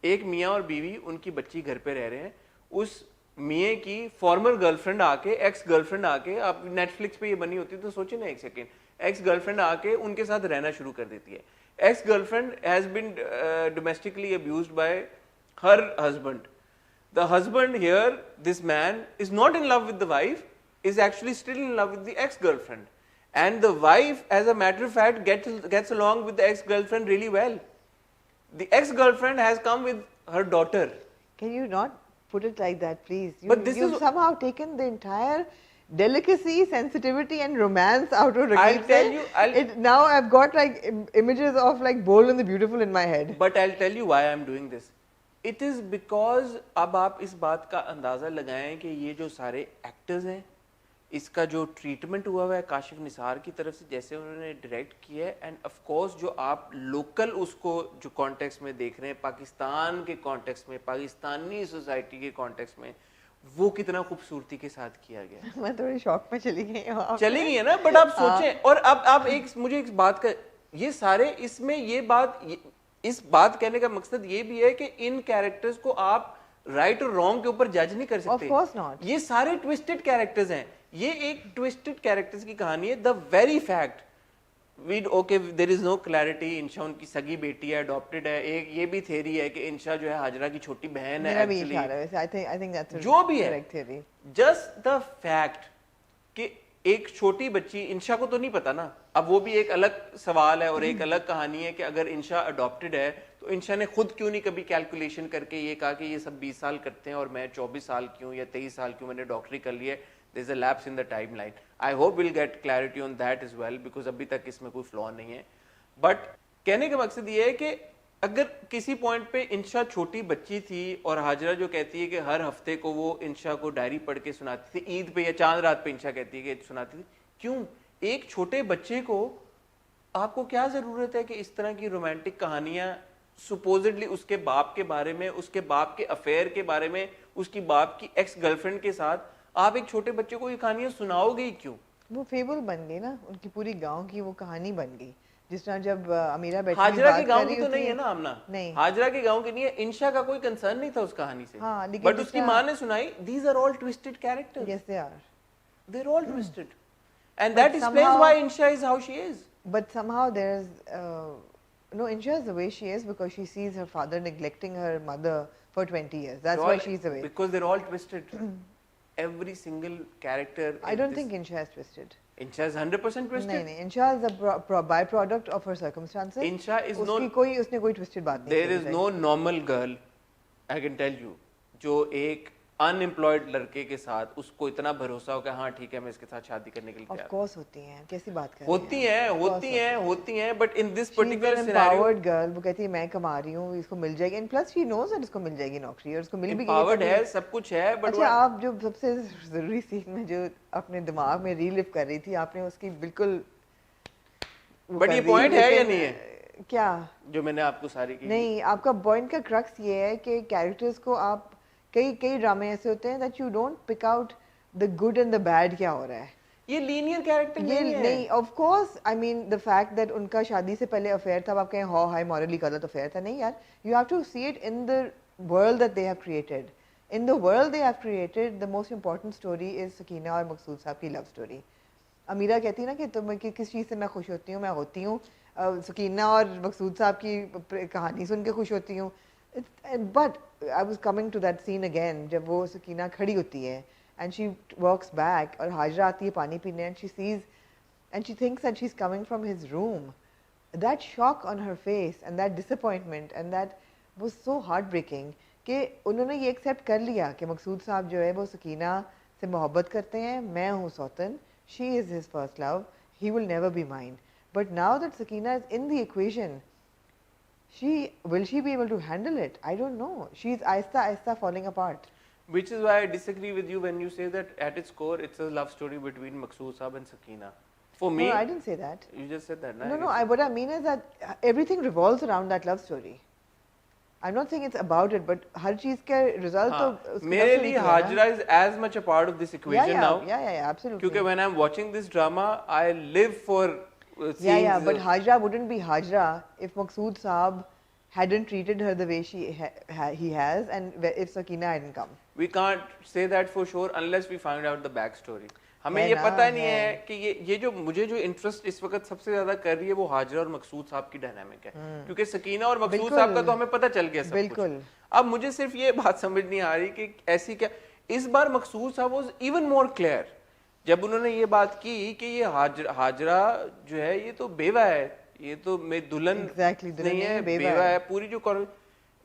एक मियाँ और बीवी, उनकी बच्ची घर पे रह रहे हैं। उस मियाँ की फॉर्मर गर्लफ्रेंड आके, एक्स गर्लफ्रेंड आके, आप नेटफ्लिक्स पे ये बनी होती तो सोचे ना 1 सेकेंड, एक्स गर्लफ्रेंड आके उनके साथ रहना शुरू कर देती है। Ex girlfriend has been domestically abused by her husband. The husband here, this man is not in love with the wife, is actually still in love with the ex-girlfriend, and the wife, as a matter of fact, gets along with the ex-girlfriend really well. The ex-girlfriend has come with her daughter. Can you not put it like that, please? But this you've is- somehow taken the entire delicacy, sensitivity and romance out of I'll Rakib tell se. you, Now I've got like images of like Bold and the Beautiful in my head. But I'll tell you why I'm doing this. It is because अब आप इस बात का अंदाजा लगाएं कि ये जो सारे एक्टर्स हैं, इसका जो ट्रीटमेंट हुआ है काशिफ निसार की तरफ से, जैसे उन्होंने डायरेक्ट किया है, एंड ऑफ कोर्स जो आप लोकल उसको जो कॉन्टेक्स्ट में देख रहे हैं, पाकिस्तान के कॉन्टेक्स्ट में, पाकिस्तानी सोसाइटी के कॉन्टेक्स्ट में, वो कितना खूबसूरती के साथ किया गया। मैं थोड़ी शॉक में चली गई हूँ। चली गई है ना, बट आप सोचें। और अब आप मुझे एक बात का, ये सारे इसमें इस बात कहने का मकसद ये भी है कि इन कैरेक्टर्स को आप राइट और रॉन्ग के ऊपर जज नहीं कर सकते। Of course not. ये सारे ट्विस्टेड कैरेक्टर्स हैं। ये एक ट्विस्टेड कैरेक्टर्स की कहानी है। The very fact okay there is no clarity, Insha उनकी सगी बेटी है, अडॉप्टेड है। एक ये भी थ्योरी है कि इंशा जो है हाजरा की छोटी बहन है मेरा भी ये एक्चुअली, ख्याल है वैसे। आई थिंक दैट्स जो भी है correct theory. Just the fact कि एक छोटी बच्ची, इंशा को तो नहीं पता ना, अब वो भी एक अलग सवाल है और एक अलग कहानी है कि अगर इंशा अडॉप्टेड है तो इंशा ने खुद क्यों नहीं कभी कैलकुलेशन करके ये कहा कि ये सब 20 साल करते हैं और मैं 24 साल क्यों या 23 साल क्यों, मैंने डॉक्टरी कर ली है। There is a lapse in the timeline. I hope will get clarity on that as well, because अभी तक इसमें कोई फ्लॉ नहीं है। बट कहने का मकसद ये है कि अगर किसी पॉइंट पे इंशा छोटी बच्ची थी और हाजरा जो कहती है कि हर हफ्ते को वो इंशा को डायरी पढ़ के सुनाती थी, ईद पे या चांद रात पे इंशा कहती है कि सुनाती थी, क्यों? एक छोटे बच्चे को आपको क्या जरूरत है कि इस तरह की रोमांटिक कहानियां सुपोजिडली उसके बाप के बारे में, उसके बाप के अफेयर के बारे में, उसकी बाप की एक्स गर्लफ्रेंड के साथ आप एक छोटे बच्चे को ये कहानियां सुनाओगे ही क्यों? वो फेबल बन गई ना, उनकी पूरी गांव की वो कहानी बन गई। जिस तरह जब अमीरा बैठी हाजरा के बात गांव कर की रही तो होती नहीं है ना आमना, नहीं। हाजरा के गांव की नहीं है, इंशा का कोई कंसर्न नहीं था उस कहानी से। हाँ, लेकिन बट उसकी माँ ने सुनाई, these are all twisted characters, yes they are, they are all twisted, and that explains why Insha is how she is. but somehow there's no, Insha is the way she is because she sees her father neglecting her mother for 20 years. That's why she's the way. Because they're all twisted. Every single character. I don't think Insha is twisted. Insha is 100% twisted. नहीं नहीं, Insha is a byproduct of her circumstances. Insha is no. उसने कोई twisted बात नहीं There is no normal girl, I can tell you, जो एक unemployed लड़के के साथ उसको इतना भरोसा हो कि हाँ ठीक है मैं इसके साथ शादी करने के लिए Of तैयार। course होती हैं, कैसी बात कर होती हैं, but in this She's particular an scenario, empowered girl, वो कहती है मैं कमा रही हूँ, इसको मिल जाएगी, and plus she knows that इसको मिल जाएगी नौकरी और उसको मिल भी गई empowered है, सब कुछ है, but अच्छा आप जो सबसे जरूरी सीन में जो अपने दिमाग में रीलिव कर रही थी आपने उसकी बिल्कुल वो but कर ये दी, point है या लेकिन, नहीं है? क्या जो मैंने आपको सारी की। नहीं, आपका पॉइंट का क्रक्स ये है कि कैरेक्टर्स को आप कई ड्रामे ऐसे होते हैं that you don't pick out the good and the bad क्या हो रहा है। ये लीनियर कैरेक्टर ये नहीं है। नहीं, of course I mean the fact that उनका शादी से पहले अफेयर था, आप कहें हाउ हाई मॉरली गलत अफेयर था, नहीं यार, you have to see it in the world that they have created. In the world they have created the most important story is Sakina और मकसूद साहब की लव स्टोरी। अमीरा कहती है ना कि तुम्हें किस चीज़ से मैं खुश होती हूँ, मैं होती हूँ सकीना और मकसूद साहब की कहानी सुन के खुश होती हूँ। But I was coming to that scene again जब वो सकीना खड़ी होती है and she walks back और हाजरा आती है पानी पीने and she sees and she thinks that she's coming from his room. That shock on her face and that disappointment and that was so heartbreaking कि उन्होंने ये accept कर लिया कि मकसूद साहब जो है वो सकीना से मोहब्बत करते हैं, मैं हूँ सौतन, she is his first love, he will never be mine. But now that Sakina is in the equation, will she be able to handle it? I don't know. She's aista falling apart. Which is why I disagree with you when you say that at its core it's a love story between Maqsood Saab and Sakina. For me, No, I didn't say that. you just said that. No, what I mean is that everything revolves around that love story. I'm not saying it's about it, but हर चीज का result तो उसकी मेरे love story लिए की है ना? Hajra is as much a part of this equation now. Yeah, absolutely. क्योंकि when I'm watching this drama, I live for scenes. But Hajra wouldn't be Hajra if Maqsood Saab hadn't treated her the way he has, and if Sakina hadn't come. We can't say that for sure unless we find out the backstory. हमें है ये ना, पता ही नहीं है। है कि ये जो मुझे जो इंटरेस्ट इस वक्त सबसे ज्यादा कर रही है वो हाजरा और मकसूद साहब की डायनामिक है, क्योंकि सकीना और मकसूद बिल्कुल। साहब का तो हमें पता चल गया सब बिल्कुल। कुछ। अब मुझे सिर्फ ये बात समझ नहीं आ रही कि ऐसी क्या, इस बार मकसूद साहब वाज इवन मोर क्लियर जब उन्होंने ये बात की कि ये हाजरा जो है ये तो बेवा है, ये तो मेरी दुल्हन नहीं है, बेवा है। पूरी जो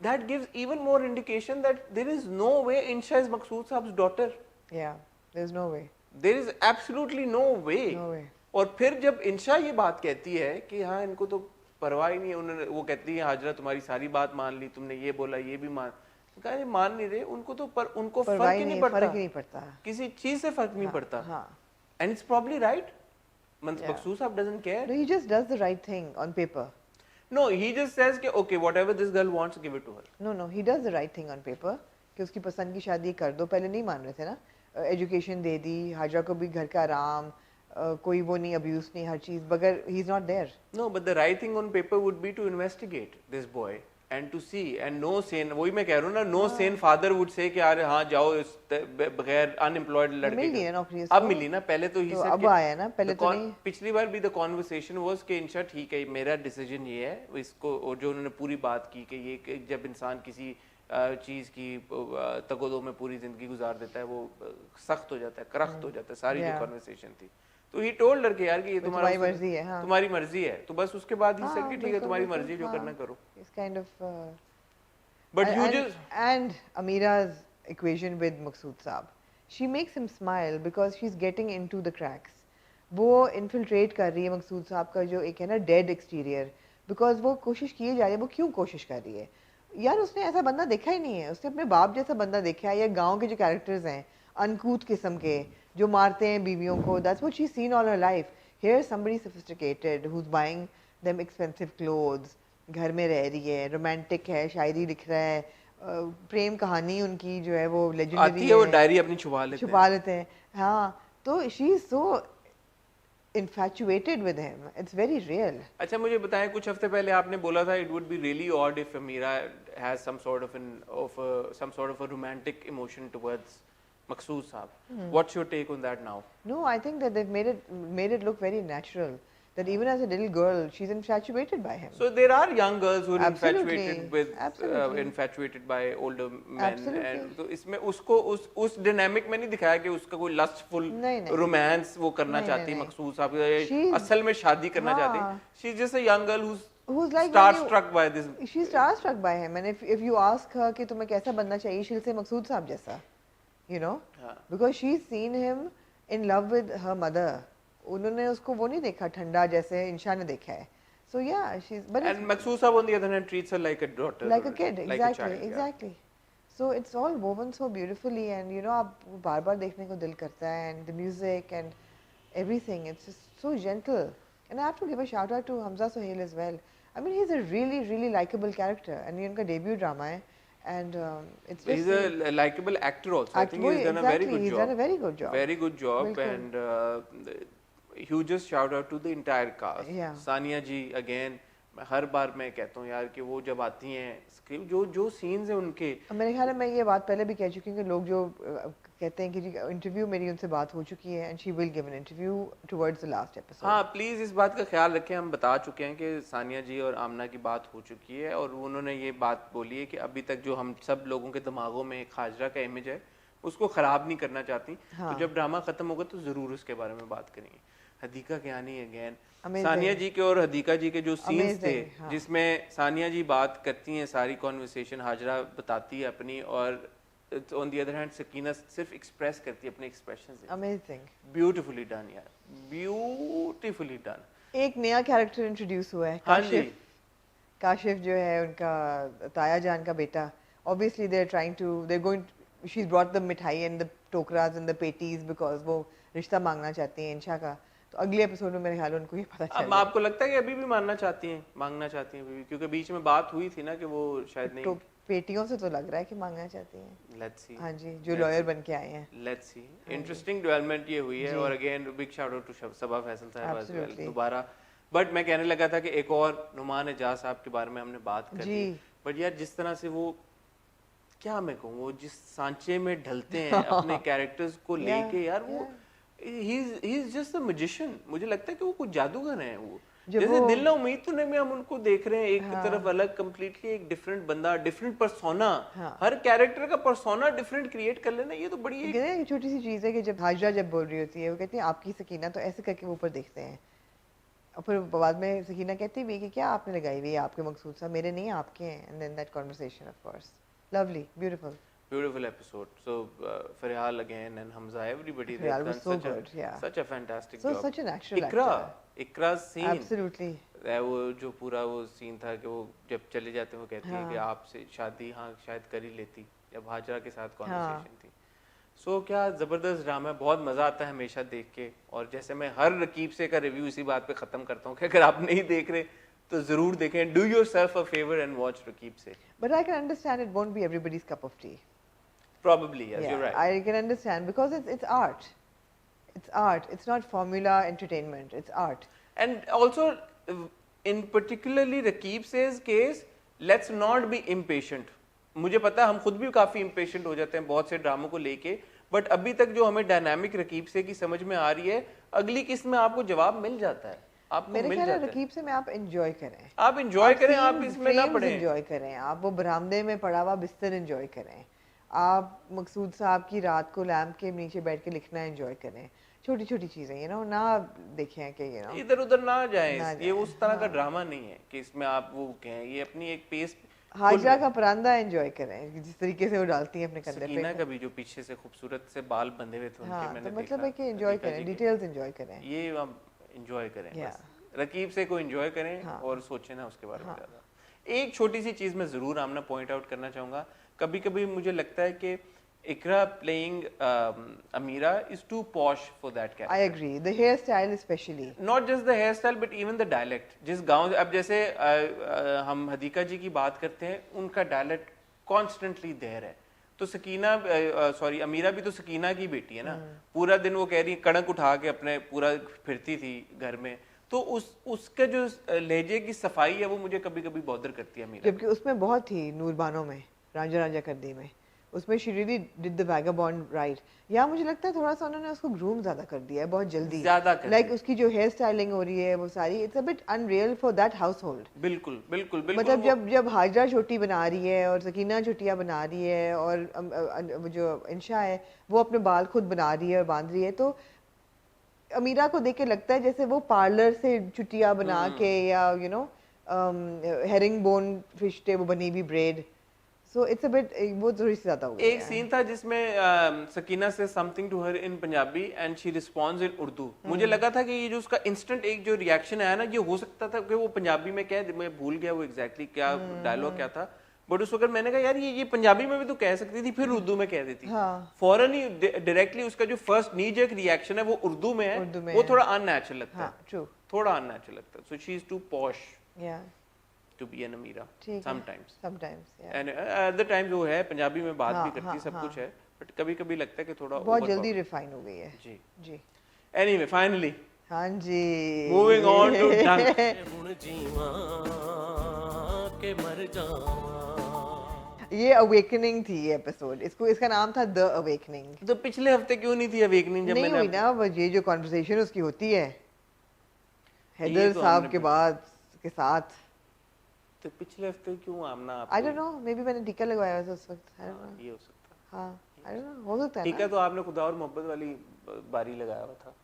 that gives even more indication that there is no way Insha is Maqsood Saab's daughter. Yeah, there's no way. There is absolutely no way. No way. और फिर जब इंशा ये बात कहती है कि हाँ इनको तो परवाह ही नहीं है, उन्होंने वो कहती है हाजरा तुम्हारी सारी बात मान ली, तुमने ये बोला ये भी कहा मान नहीं रहे, उनको तो उनको फर्क ही नहीं पड़ता, किसी चीज से फर्क नहीं पड़ता। And it's probably right. Maqsood Saab doesn't care. No, he just does the right thing on paper. No, he just says कि okay whatever this girl wants give it to her. No, he does the right thing on paper कि उसकी पसंद की शादी कर दो, पहले नहीं मान रहे थे ना, एजुकेशन दे दी, हाजरा को भी घर का आराम, कोई वो नहीं, अब्यूज नहीं, हर चीज, मगर he is not there. No, but the right thing on paper would be to investigate this boy and to see and no सेन, वही मैं कह रहा हूँ ना, no Sen father would say कि यार हाँ जाओ इस बगैर अनएम्प्लॉयड लड़के मिल गई का। है नौकरी अब उसको। मिली ना, पहले तो ही तो said अब कि आया ना, पहले तो नहीं। पिछली बार भी द कॉन्वर्सेशन वाज कि इंशा ठीक है मेरा डिसीजन ये है इसको, और जो उन्होंने पूरी बात की कि ये कि जब इंसान किसी चीज की तगोदो में पूरी जिंदगी गुजार देता है वो सख्त हो जाता है, करख्त हो जाता है, सारी जो Yeah. कॉन्वर्सेशन थी। तो ही टोल्ड लड़के यार कि ये तुम्हारी मर्जी है, हाँ। तुम्हारी मर्जी है। तो बस उसके बाद ही हाँ, सर कि ठीक है बिल्कुल, तुम्हारी बिल्कुल, मर्जी जो हाँ। करना करो। It's kind of but you and, just and Amira's equation with Maqsood Saab, she makes him smile because she's getting into the cracks. वो infiltrate कर रही है मकसूद साहब का जो एक है ना dead exterior, because वो कोशिश की जा रही है। वो क्यों कोशिश कर रही है यार? उसने ऐसा बंदा देखा ही नहीं है। उसने अपने बाप जैसा बंदा देखा है, या गांव के जो कैरेक्टर्स हैं अनकूथ किस्म के जो मारते हैं बीवियों को, that's what she's seen all her life. Here's somebody sophisticated who's buying them expensive clothes, घर में रह रही है, रोमांटिक है, शायरी लिख रहा है, प्रेम कहानी उनकी जो है वो लेजेंडरी आती है वो डायरी अपनी छुपा लेते हैं। हाँ, तो she is so infatuated with him. It's very real. अच्छा मुझे बताएं, कुछ हफ्ते पहले आपने बोला था it would be really odd if Amira has some sort of a romantic emotion towards Maqsood Sahab. What's your take on that now? No, I think that they've made it look very natural. That even as a little girl, she's infatuated by him. So there are young girls who are Absolutely, infatuated with absolutely. infatuated by older men, Absolutely. and तो इसमें उसको उस dynamic में नहीं दिखाया कि उसका कोई लस्टफुल नहीं। रोमांस वो करना नहीं, चाहती नहीं। मकसूद साहब, She's- असल में शादी करना हाँ। चाहती। She's just a young girl Who's like starstruck by this. She's starstruck by him, and if you ask her कि तुम्हें कैसा बनना चाहिए, she'll say मकसूद साहब जैसा, you know, हाँ। because she's seen him in love with her mother. उन्होंने उसको वो नहीं देखा ठंडा जैसे इंशा ने देखा है. So yeah, she's but And Maqsood Saab on the other hand treats her like a daughter, like a kid, like exactly, a child, yeah. exactly. So it's all woven so beautifully, and you know आप बार-बार देखने को दिल करता है, and the music and everything, it's just so gentle. And I have to give a shout out to Hamza Sohail as well. I mean, he's a really, really likable character, and ये उनका debut drama है, and it's just He's a likable actor also. I think he's done a very good He's job. done a very good job. Very good job, बिल्कुल. and hugest shout out to the entire cast. Yeah. Sania ji again, हर बार मैं कहता हूँ यार कि वो जब आती हैं स्क्रिप्ट जो सीन्स हैं उनके, अब मेरे ख्याल है मैं ये बात पहले भी कह चुकी हूँ कि लोग जो कहते हैं कि जी इंटरव्यू मेरी उनसे बात हो चुकी है, and she will give an interview towards the last episode. हाँ प्लीज इस बात का ख्याल रखें, हम बता चुके हैं कि सानिया जी और आमना की बात हो चुकी है, और उन्होंने ये बात बोली है कि अभी तक जो हम सब लोगों के दिमागों में एक हाजरा का इमेज है उसको खराब नहीं करना चाहती. हाँ. तो जब ड्रामा खत्म होगा तो जरूर उसके बारे में बात करेंगे. Hadiqa Kiani again, Amazing. सानिया जी के और हदीका जी के जो सीन्स थे Amazing, हाँ. जिसमें सानिया जी बात करती हैं, सारी कॉन्वर्सेशन हाजरा बताती है अपनी, और on the other hand Sakina सिर्फ एक्सप्रेस करती है अपने एक्सप्रेशंस. अमेजिंग, ब्यूटीफुली डन यार, ब्यूटीफुली डन. एक नया कैरेक्टर इंट्रोड्यूस हुआ है, हाँ जी. काशिफ. काशिफ जो है उनका ताया जान का बेटा. Obviously they are trying to, they are going, she is brought the mithai and the tokras and the patties because वो रिश्ता मांगना चाहती हैं इंशा का. तो अगले एपिसोड में मेरे ख्याल उनको ये पता अब चल आपको लगता है कि अभी भी मांगना चाहती हैं अभी भी? क्योंकि बीच में बात हुई थी ना कि वो शायद नहीं. तो पेटियों से तो लग रहा है कि मांगना चाहती हैं. Let's see. हाँ जी, जो लॉयर बन के आए हैं. Let's see. इंटरेस्टिंग डेवलपमेंट ये हुई है, जी. और again big shout out to Saba Faisal Sahab as well. Absolutely. दोबारा. बट मैं कहने लगा था कि एक और नुमान एजाज साहब के बारे में हमने बात कर जी. दी, बट यार जिस तरह से वो, क्या मैं कहूँ, वो जिस सांचे में ढलते हैं अपने कैरेक्टर्स को लेके, यार वो he is just a magician. मुझे लगता है कि वो कुछ जादूगर हैं वो. जैसे दिल ना उम्मीद तूने में हम उनको देख रहे हैं, एक तरफ अलग कंप्लीटली एक डिफरेंट बंदा, डिफरेंट पर्सोना. हर कैरेक्टर का पर्सोना डिफरेंट क्रिएट कर लेना, ये तो बड़ी एक छोटी सी चीज है कि जब हाजरा जब बोल रही होती है वो कहती है आपकी सकीना, तो ऐसे करके वो ऊपर देखते हैं, और फिर बाद में सकीना कहती भी कि क्या आपने लगाई हुई है, आपके मकसूद साहब मेरे नहीं आपके हैं. And then that conversation of course lovely, beautiful. Beautiful episode. So Farihal again and Hamza, everybody, they've Farihal done was so good, yeah. such a fantastic So job. such a natural Ikra, actor. Ikra's scene. Absolutely. वो जो पूरा वो scene था कि वो जब चले जाते हैं वो कहती है कि आपसे शादी हाँ शायद कर ही लेती, जब हाजरा के साथ कॉन्वर्सेशन थी. सो क्या ज़बरदस्त ड्रामा है, बहुत मज़ा आता है हमेशा देख के. और जैसे मैं हर रकीब से का रिव्यू इसी बात पे ख़त्म करता हूँ कि अगर आप नहीं देख रहे तो ज़रूर देखें. Do yourself a favour and watch Raqeeb Se. But I can understand it won't be everybody's cup of tea. Probably, yes, Yeah, you're right. I can understand because it's art. It's art. It's not formula entertainment. It's art. And also, in particularly Rakib Seh's case, let's not be impatient. मुझे पता है हम खुद भी काफी impatient हो जाते हैं बहुत से ड्रामों को लेके, बट अभी तक जो हमें डायनामिक रकीब से की समझ में आ रही है, अगली किस्त में आपको जवाब मिल जाता है, आपको मेरे मिल ख्याल है जाता है। रकीब से में आप एंजॉय करें, आप इंजॉय करें, आप इसमें ना पड़े। एंजॉय करें, आप वो बरामदे में पड़ा हुआ बिस्तर एंजॉय करें, आप मकसूद साहब की रात को लैम्प के नीचे बैठ के लिखना एंजॉय करें, छोटी छोटी चीजें ना देखें कि इधर उधर ना जाएं, ना ये जाएं, उस तरह का ड्रामा नहीं है कि इसमें आप वो कहें, ये अपनी एक पेस। हाजरा का परांदा एंजॉय करें जिस तरीके से वो डालती है अपने कंधे पे। सकीना का भी जो पीछे से खूबसूरत से बाल बंधे हुए थे उनके, हाँ, मैंने तो मतलब देखा, है कि एंजॉय हकीका करें, जी के। डिटेल्स एंजॉय करें। ये हम एंजॉय करें Yeah. बस। रकीब से को एंजॉय करें हाँ। और सोचें ना उसके बारे में ज्यादा। एक छोटी सी चीज मैं जरूर आमना पॉइंट आउट करना चाहूंगा, कभी कभी मुझे लगता है कि Iqra playing Amira is too posh for that character. I agree, the hair style especially, not just the hair style but even the dialect. जिस गांव, अब जैसे हम हदीका जी की बात करते हैं, उनका डायलेक्ट कॉन्स्टेंटली देयर है। तो सकीना सॉरी अमीरा भी तो सकीना की बेटी है ना, पूरा दिन वो कह रही कड़क उठा के अपने पूरा फिरती थी घर में, तो उसके जो लहजे की सफाई है वो मुझे कभी कभी बॉदर करती है अमीरा। जबकि उसमें बहुत थी नूरबानों में, रांझा रांझा कर दी में, उसमें she really did the vagabond right. या मुझे लगता है थोड़ा सा उन्होंने उसको ग्रूम ज्यादा कर दिया है, बहुत जल्दी ज्यादा कर लाइक उसकी जो हेयर स्टाइलिंग हो रही है वो सारी, it's a bit unreal for that house hold. बिल्कुल बिल्कुल बिल्कुल। मतलब जब हाजरा छोटी बना रही है और सकीना छुट्टियां बना रही है और वो जो इंशा है वो अपने बाल खुद बना रही है और बांध रही है, तो अमीरा को देख के लगता है जैसे वो पार्लर से छुट्टियां बना के, या हेरिंग बोन फिश थे वो बनी हुई bread, so it's a bit वो थोड़ी सी ज्यादा हो गई एक है। सीन था जिसमें Sakina says something to her in Punjabi and she responds in Urdu. मुझे लगा था कि ये जो उसका इंस्टेंट एक जो रिएक्शन आया ना, ये हो सकता था कि वो पंजाबी में क्या, मैं भूल गया वो एग्जैक्टली क्या डायलॉग क्या था, बट उस वक्त मैंने कहा यार ये पंजाबी में भी तो कह सकती थी, फिर उर्दू में कह देती। हाँ। फौरन ही डायरेक्टली उसका जो फर्स्ट नीजक रिएक्शन है वो उर्दू में है, वो थोड़ा अननेचुरल लगता है। हाँ, ट्रू, थोड़ा अननेचुरल लगता है। So she is too posh या टू बी एन अमीरा ठीक है, sometimes. Sometimes and other times वो है पंजाबी में बात हाँ, भी करती है, हाँ, सब हाँ। कुछ है, बट कभी कभी लगता है कि थोड़ा बहुत over जल्दी power- रिफाइन हो गई है जी। जी। एनीवे फाइनली हाँ जी, मूविंग ऑन टू डंक। हुण जीवा के मर जावा। ये अवेकनिंग थी ये एपिसोड, इसका नाम था द अवेकनिंग। तो पिछले हफ्ते क्यों नहीं थी अवेकनिंग जब नहीं मैंने हुई ना, वो ये जो कॉन्वर्सेशन उसकी होती है हैदर तो साहब हमने के बाद के साथ, तो पिछले हफ्ते क्यों आमना आप? आई डोंट नो, मे बी मैंने टीका लगवाया था उस वक्त, आई डोंट नो। ये हो सकता है। हाँ, आई डोंट नो, हो सकता है ठीक है, ना? तो आपने खुदा और मोहब्बत वाली बारी लगाया हुआ था।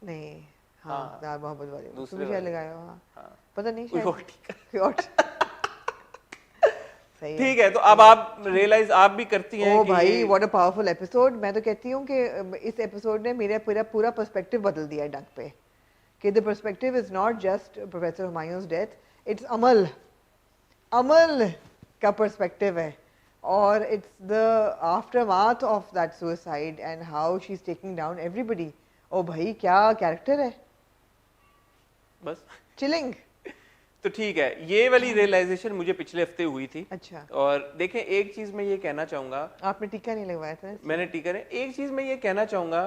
नहीं, हाँ, हाँ। यार मोहब्बत वाली दूसरे उसमें शायद वाले। लगाया हो, हाँ, हाँ। पता नहीं कोई शायद और टीका। कोई और सही है। ठीक है, तो अब आप रियलाइज आप भी करती हैं ओ कि भाई, ये- व्हाट अ पावरफुल एपिसोड। मैं तो कहती हूँ कि इस एपिसोड ने मेरा पूरा पर्सपेक्टिव बदल दिया है डंक पे, कि the perspective is not just professor Humayun's death, it's Amal का पर्सपेक्टिव है, और it's the aftermath of that suicide and how she is taking down everybody. ओ भाई, क्या कैरेक्टर है, बस चिलिंग। तो ठीक है, ये वाली रियलाइजेशन मुझे पिछले हफ्ते हुई थी। अच्छा, और देखें, एक चीज मैं ये कहना चाहूंगा, आपने टीका नहीं लगवाया था? मैंने टीका है, एक चीज मैं ये कहना चाहूंगा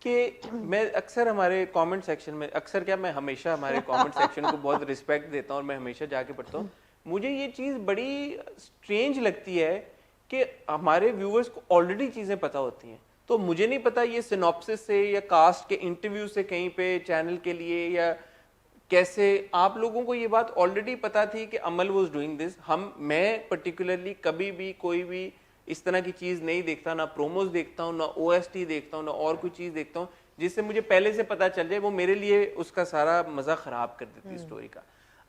कि मैं अक्सर हमारे कमेंट सेक्शन में, अक्सर क्या, मैं हमेशा हमारे कमेंट सेक्शन को बहुत रिस्पेक्ट देता हूँ और मैं हमेशा जाके पढ़ता हूँ। मुझे ये चीज बड़ी स्ट्रेंज लगती है कि हमारे व्यूअर्स को ऑलरेडी चीजें पता होती हैं, तो मुझे नहीं पता ये सिनॉप्सिस से या कास्ट के इंटरव्यू से कहीं पे चैनल के लिए या कैसे आप लोगों को ये बात ऑलरेडी पता थी कि अमल वाज डूइंग दिस। मैं पर्टिकुलरली कभी भी कोई भी इस तरह की चीज नहीं देखता, ना प्रोमोज देखता हूँ, ना OST देखता हूँ, ना और कोई चीज देखता हूँ जिससे मुझे पहले से पता चल जाए, वो मेरे लिए उसका सारा मजा खराब कर देती स्टोरी का।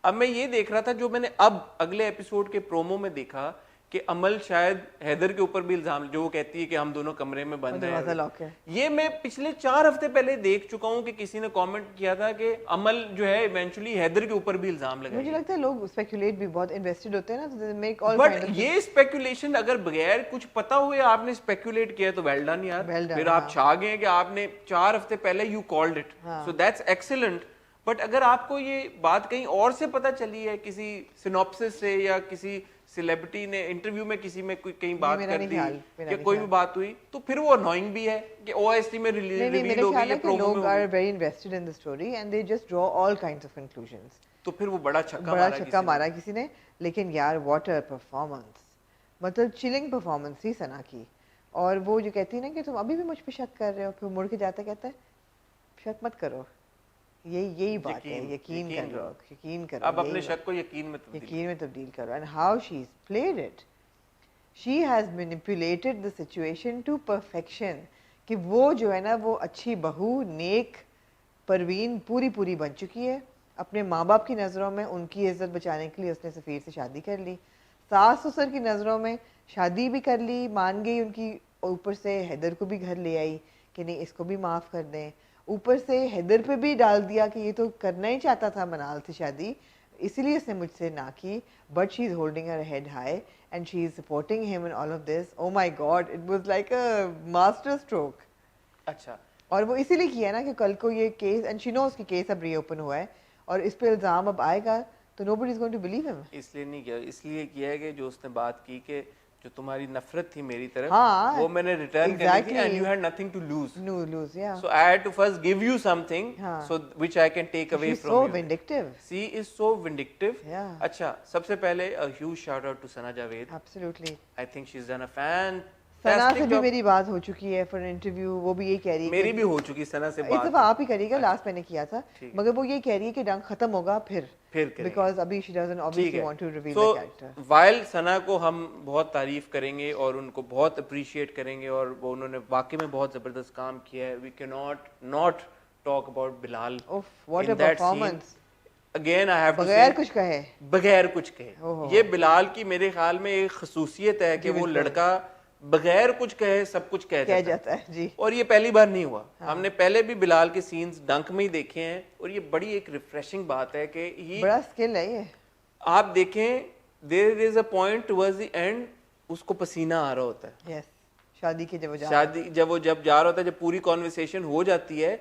अब मैं ये देख रहा था, जो मैंने अब अगले एपिसोड के प्रोमो में देखा कि अमल शायद हैदर के ऊपर भी इल्जाम, जो वो कहती है कि हम दोनों कमरे में बंद दरवाजा हैं, लॉक है। ये मैं पिछले 4 हफ्ते पहले देख चुका हूँ कि किसी ने कमेंट किया था कि अमल जो है इवेंचुअली हैदर के ऊपर भी इल्जाम मुझे लगाएगी। लगता है लोग स्पेकुलेट भी बहुत इन्वेस्टेड होते हैं ना, तो मेक ऑल बट ये स्पेकुलेशन अगर बगैर कुछ पता हुए आपने स्पेकुलेट किया तो वेल डन यार, Well done, फिर आप हाँ। छा गए कि आपने 4 हफ्ते पहले you called it, so that's excellent. But अगर आपको ये बात कहीं और से पता चली है, किसी सिनॉप्सिस से या किसी सेलिब्रिटी ने इंटरव्यू में किसी में कोई कहीं बात मेरा कर नहीं दी ख्याल, मेरा या नहीं कोई भी ख्याल। बात हुई तो फिर वो अनोइंग भी है कि ओएसटी में नहीं रिवील मेरे हो गई ख्याल या है कि प्रोमो में लोग हो आर गई, very invested in the story and they just draw all kinds of conclusions. तो फिर वो बड़ा छक्का बड़ा मारा छक्का किसी ने। मारा किसी ने, लेकिन यार व्हाट अ परफॉर्मेंस, मतलब चिलिंग परफॉर्मेंस थी सना की। और वो जो कहती है ना कि तुम अभी भी मुझ पे शक कर रहे हो, फिर मुड़ के जाता कहता है शक मत करो, यही बात है, यकीन करो, यकीन करो, अब अपने यही शक को यकीन में तब्दील यकीन में तब्दील करो। And how she is played it, she has manipulated the situation to perfection, कि वो जो है ना वो अच्छी बहू, नेक परवीन पूरी बन चुकी है। अपने माँ बाप की नज़रों में उनकी इज्जत बचाने के लिए उसने सफ़ीर से शादी कर ली, सास ससुर की नज़रों में शादी भी कर ली, मान गई उनकी, ऊपर से हैदर को भी घर ले आई कि नहीं इसको भी माफ़ कर दें, ऊपर से हैदर पे भी डाल दिया कि ये तो करना ही चाहता था मनाल से शादी, इसीलिए उसने मुझसे ना की, but she is holding her head high and she is supporting him in all of this. Oh my God, it was like a master stroke. अच्छा और वो इसीलिए किया ना कि कल को ये केस, एंड शी नोस कि केस अब रीओपन हुआ है और इस पे इल्ज़ाम अब आएगा तो nobody is going to believe him. इसलिए नहीं किया, इसलिए किया है कि जो उसने बात की कि जो तुम्हारी नफरत थी मेरी तरफ हाँ, वो मैंने रिटर्न करनी थी exactly. And you had nothing to lose, no lose, या so I had to first give you something हाँ. so which I can take away she is from so you. Vindictive. She is so vindictive. Yeah. अच्छा, सबसे पहले a huge shout out to Sana Javed. Absolutely. I think she's done a सना से fantastic भी job. मेरी बात हो चुकी है फॉर इंटरव्यू, वो भी यही कह रही है मेरी कि- भी हो चुकी सना से इस बात। दफा आप ही करिएगा, लास्ट मैंने किया था, ठीक है। मगर वो ये कह रही है कि डंक खत्म होगा फिर करेंगे। बिकॉज अभी शी डजंट ठीक ऑब्वियसली है। Want to reveal So, the character. while Sana को हम बहुत तारीफ करेंगे और उनको बहुत अप्रिशिएट करेंगे और वो उन्होंने वाकई में बहुत जबरदस्त काम किया है, we cannot not talk about Bilal. Of what in a that performance, scene. Again I have to बगैर say, कुछ कहे। बगैर कुछ कहे, ओहो। ये बिलाल की मेरे ख्याल में एक खसूसियत है कि जी, वो बिल्कुल। लड़का बगैर कुछ कहे सब कुछ कह कह जाता है। जाता है जी। और ये पहली बार नहीं हुआ, हमने पहले भी बिलाल के सीन्स डंक में ही देखे हैं और ये बड़ी एक रिफ्रेशिंग बात है कि ही बड़ा स्किल है ये। आप देखें there is a point towards the end उसको पसीना आ रहा होता है, यस, शादी के जब वो जा शादी जब जा रहा होता है, जब पूरी कॉन्वर्सेशन हो जाती है,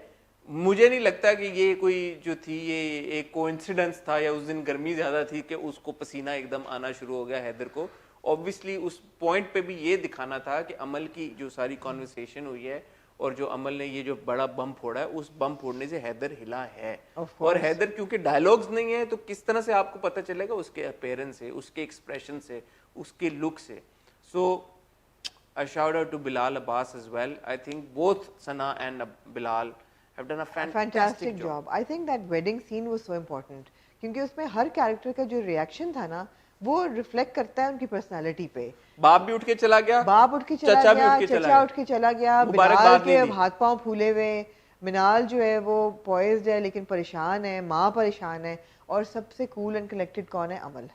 मुझे नहीं लगता कि ये कोई जो थी ये एक कोइंसिडेंस था या उस दिन गर्मी ज्यादा थी कि उसको पसीना एकदम आना शुरू हो गया हैदर को। ऑब्वियसली उस पॉइंट पे भी ये दिखाना था कि अमल की जो सारी कॉन्वर्सेशन हुई है और जो अमल ने ये जो बड़ा बम फोड़ा है, उस बम फोड़ने से हैदर हिला है। Of और course. हैदर क्योंकि डायलॉग्स नहीं है तो किस तरह से आपको पता चलेगा, उसके अपीयरेंस से, उसके एक्सप्रेशन से, उसके लुक से। सो a shout out to Bilal Abbas as well. I think both Sana and Bilal have done a fantastic job. Job. I think that wedding scene was so important क्योंकि उसमें हर character का जो reaction था ना वो reflect करता है उनकी पर्सनालिटी पे। बाप भी उठ के चला गया, बाप उठ के चला चचा भी गया, उठ के चला चचा गया। उठ के चला गया, मुबारकबाद बिलाल के नहीं दी। हाथ पांव फूले हुए, मिनाल जो है वो पॉइज्ड है लेकिन परेशान है, माँ परेशान है, और सबसे कूल एंड कलेक्टेड कौन है? Amal.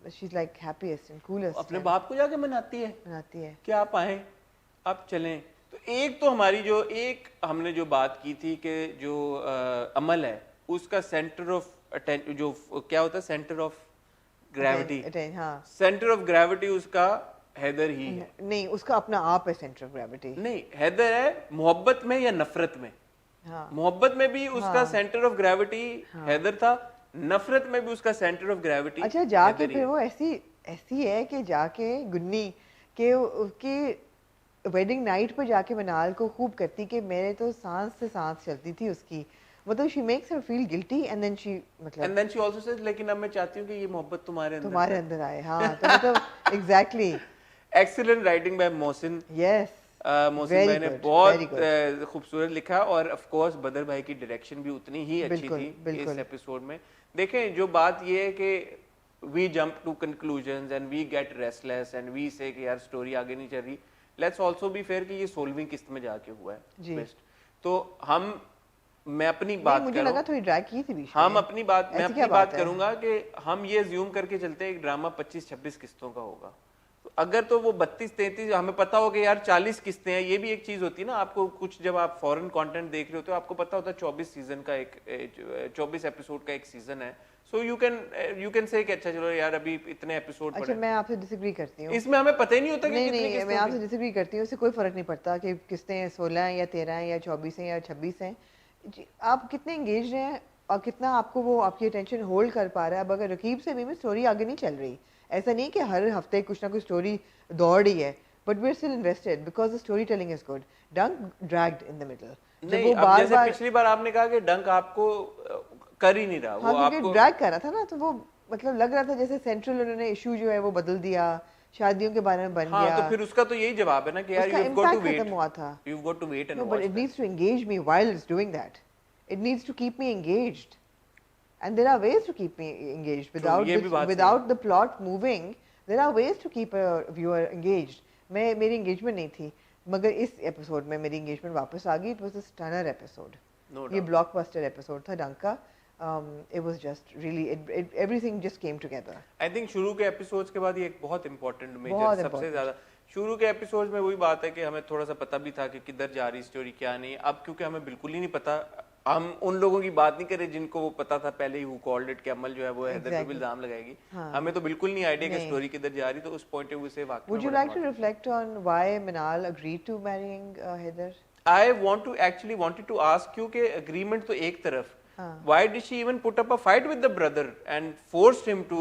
She is like happiest and coolest. अपने बाप को जाके मनाती है बनाती है। कि आप आए, आप चलें। तो एक तो हमारी जो एक हमने जो बात की थी कि जो अमल है उसका सेंटर ऑफ जो क्या होता है, सेंटर ऑफ ग्रेविटी, हाँ। सेंटर ऑफ ग्रेविटी उसका हैदर ही है। नहीं, उसका अपना आप है सेंटर ऑफ ग्रेविटी। नहीं, हैदर है मोहब्बत में या नफरत में। हाँ। मोहब्बत में भी उसका सेंटर ऑफ ग्रेविटी हैदर था, नफरत में भी उसका सेंटर ऑफ ग्रेविटी। अच्छा, जाके फिर वो ऐसी है कि जाके गुन्नी के उसकी वेडिंग नाइट पे जाके मनाल को खूब करती कि मेरे तो सांस से सांस चलती थी उसकी, मतलब she makes her feel guilty and then she and then she also says लेकिन अब मैं चाहती हूँ कि ये मोहब्बत तुम्हारे अंदर आए। हाँ, तो मतलब exactly. Excellent writing by Mohsin. Yes, Mohsin भाई ने बहुत खूबसूरत लिखा और ऑफ कोर्स बदर भाई की डायरेक्शन भी उतनी ही अच्छी थी इस एपिसोड में। देखें, जो बात ये है कि we jump to conclusions and we get restless and we say कि यार स्टोरी आगे नहीं चल रही। लेट्स आल्सो बी फेयर कि ये 16वीं किस्त में जाके हुआ है बेस्ट। तो मैं अपनी बात मुझे लगा थोड़ी ड्रैग की थी बीच में। मैं अपनी बात है? करूंगा कि हम ये ज्यूम करके चलते हैं एक ड्रामा 25-26 किस्तों का होगा, तो अगर तो वो 32-33 हमें पता हो कि यार 40 किस्तें हैं। ये भी एक चीज होती है ना, आपको कुछ जब आप फॉरेन कंटेंट देख रहे होते हो आपको पता होता है 24 सीजन का 24 एपिसोड का एक सीजन है। सो यू कैन से अच्छा चलो यार अभी इतने एपिसोड अच्छा, मैं आपसे डिसएग्री करती हूँ। इसमें हमें पता ही नहीं होता कि कितनी नहीं, किस्तें मैं आपसे डिसएग्री करती हूँ। इससे कोई फर्क नहीं पड़ता कि किस्तें 16 हैं या 13 हैं या 24 हैं या 26 हैं। आप कितने एंगेज हैं और कितना आपको वो आपकी अटेंशन होल्ड कर पा रहा है। अब अगर रकीब से भी स्टोरी आगे नहीं चल रही, ऐसा नहीं कि हर हफ्ते कुछ ना कुछ स्टोरी दौड़ रही है, but we are still invested because the story telling is good. डंक ड्रैग्ड इन द मिडल, जब नहीं, वो अब बार जैसे बार, पिछली बार आपने कहा कि डंक आपको कर ही नहीं रहा, हाँ वो क्योंकि आपको ड्रैग कर रहा था ना, तो वो मतलब लग रहा था जैसे सेंट्रल उन्होंने इशू जो है वो बदल दिया, शादियों के बारे में बन हाँ, गया। तो फिर उसका तो यही जवाब है ना कि यार उसका you have got to impact wait, खत्म हुआ था। You have got to wait and No, but watch it needs to engage me while it's doing that. It needs to keep me engaged. And there are ways to keep me engaged without ये भी बात सही without the plot moving. There are ways to keep a viewer engaged. मेरी engagement नहीं थी, मगर इस episode में मेरी engagement वापस आ गई. It was a stunner episode. No ये doubt. blockbuster episode था डंक का. It was just really everything just came together. I think शुरू के एपिसोड्स के बाद ये एक बहुत इंपॉर्टेंट मेजर, बहुत सबसे important. ज्यादा शुरू के एपिसोड्स में वही बात है कि हमें थोड़ा सा पता भी था कि किधर जा रही स्टोरी क्या नहीं। अब क्योंकि हमें बिल्कुल ही नहीं पता, हम उन लोगों की बात नहीं करें जिनको वो पता था पहले ही, हु कॉल्ड इट, कि अमल जो है वो हैदर पे Exactly. इल्जाम लगाएगी। हाँ. हमें तो बिल्कुल नहीं आइडिया कि नहीं. स्टोरी किधर जा रही, तो उस पॉइंट ऑफ व्यू से वाकई Would you like to reflect on why Minal agreed to marrying Haider? I want to actually wanted to ask, क्योंकि एग्रीमेंट तो एक तरफ, हाँ. why did she even put up a fight with the brother and forced him to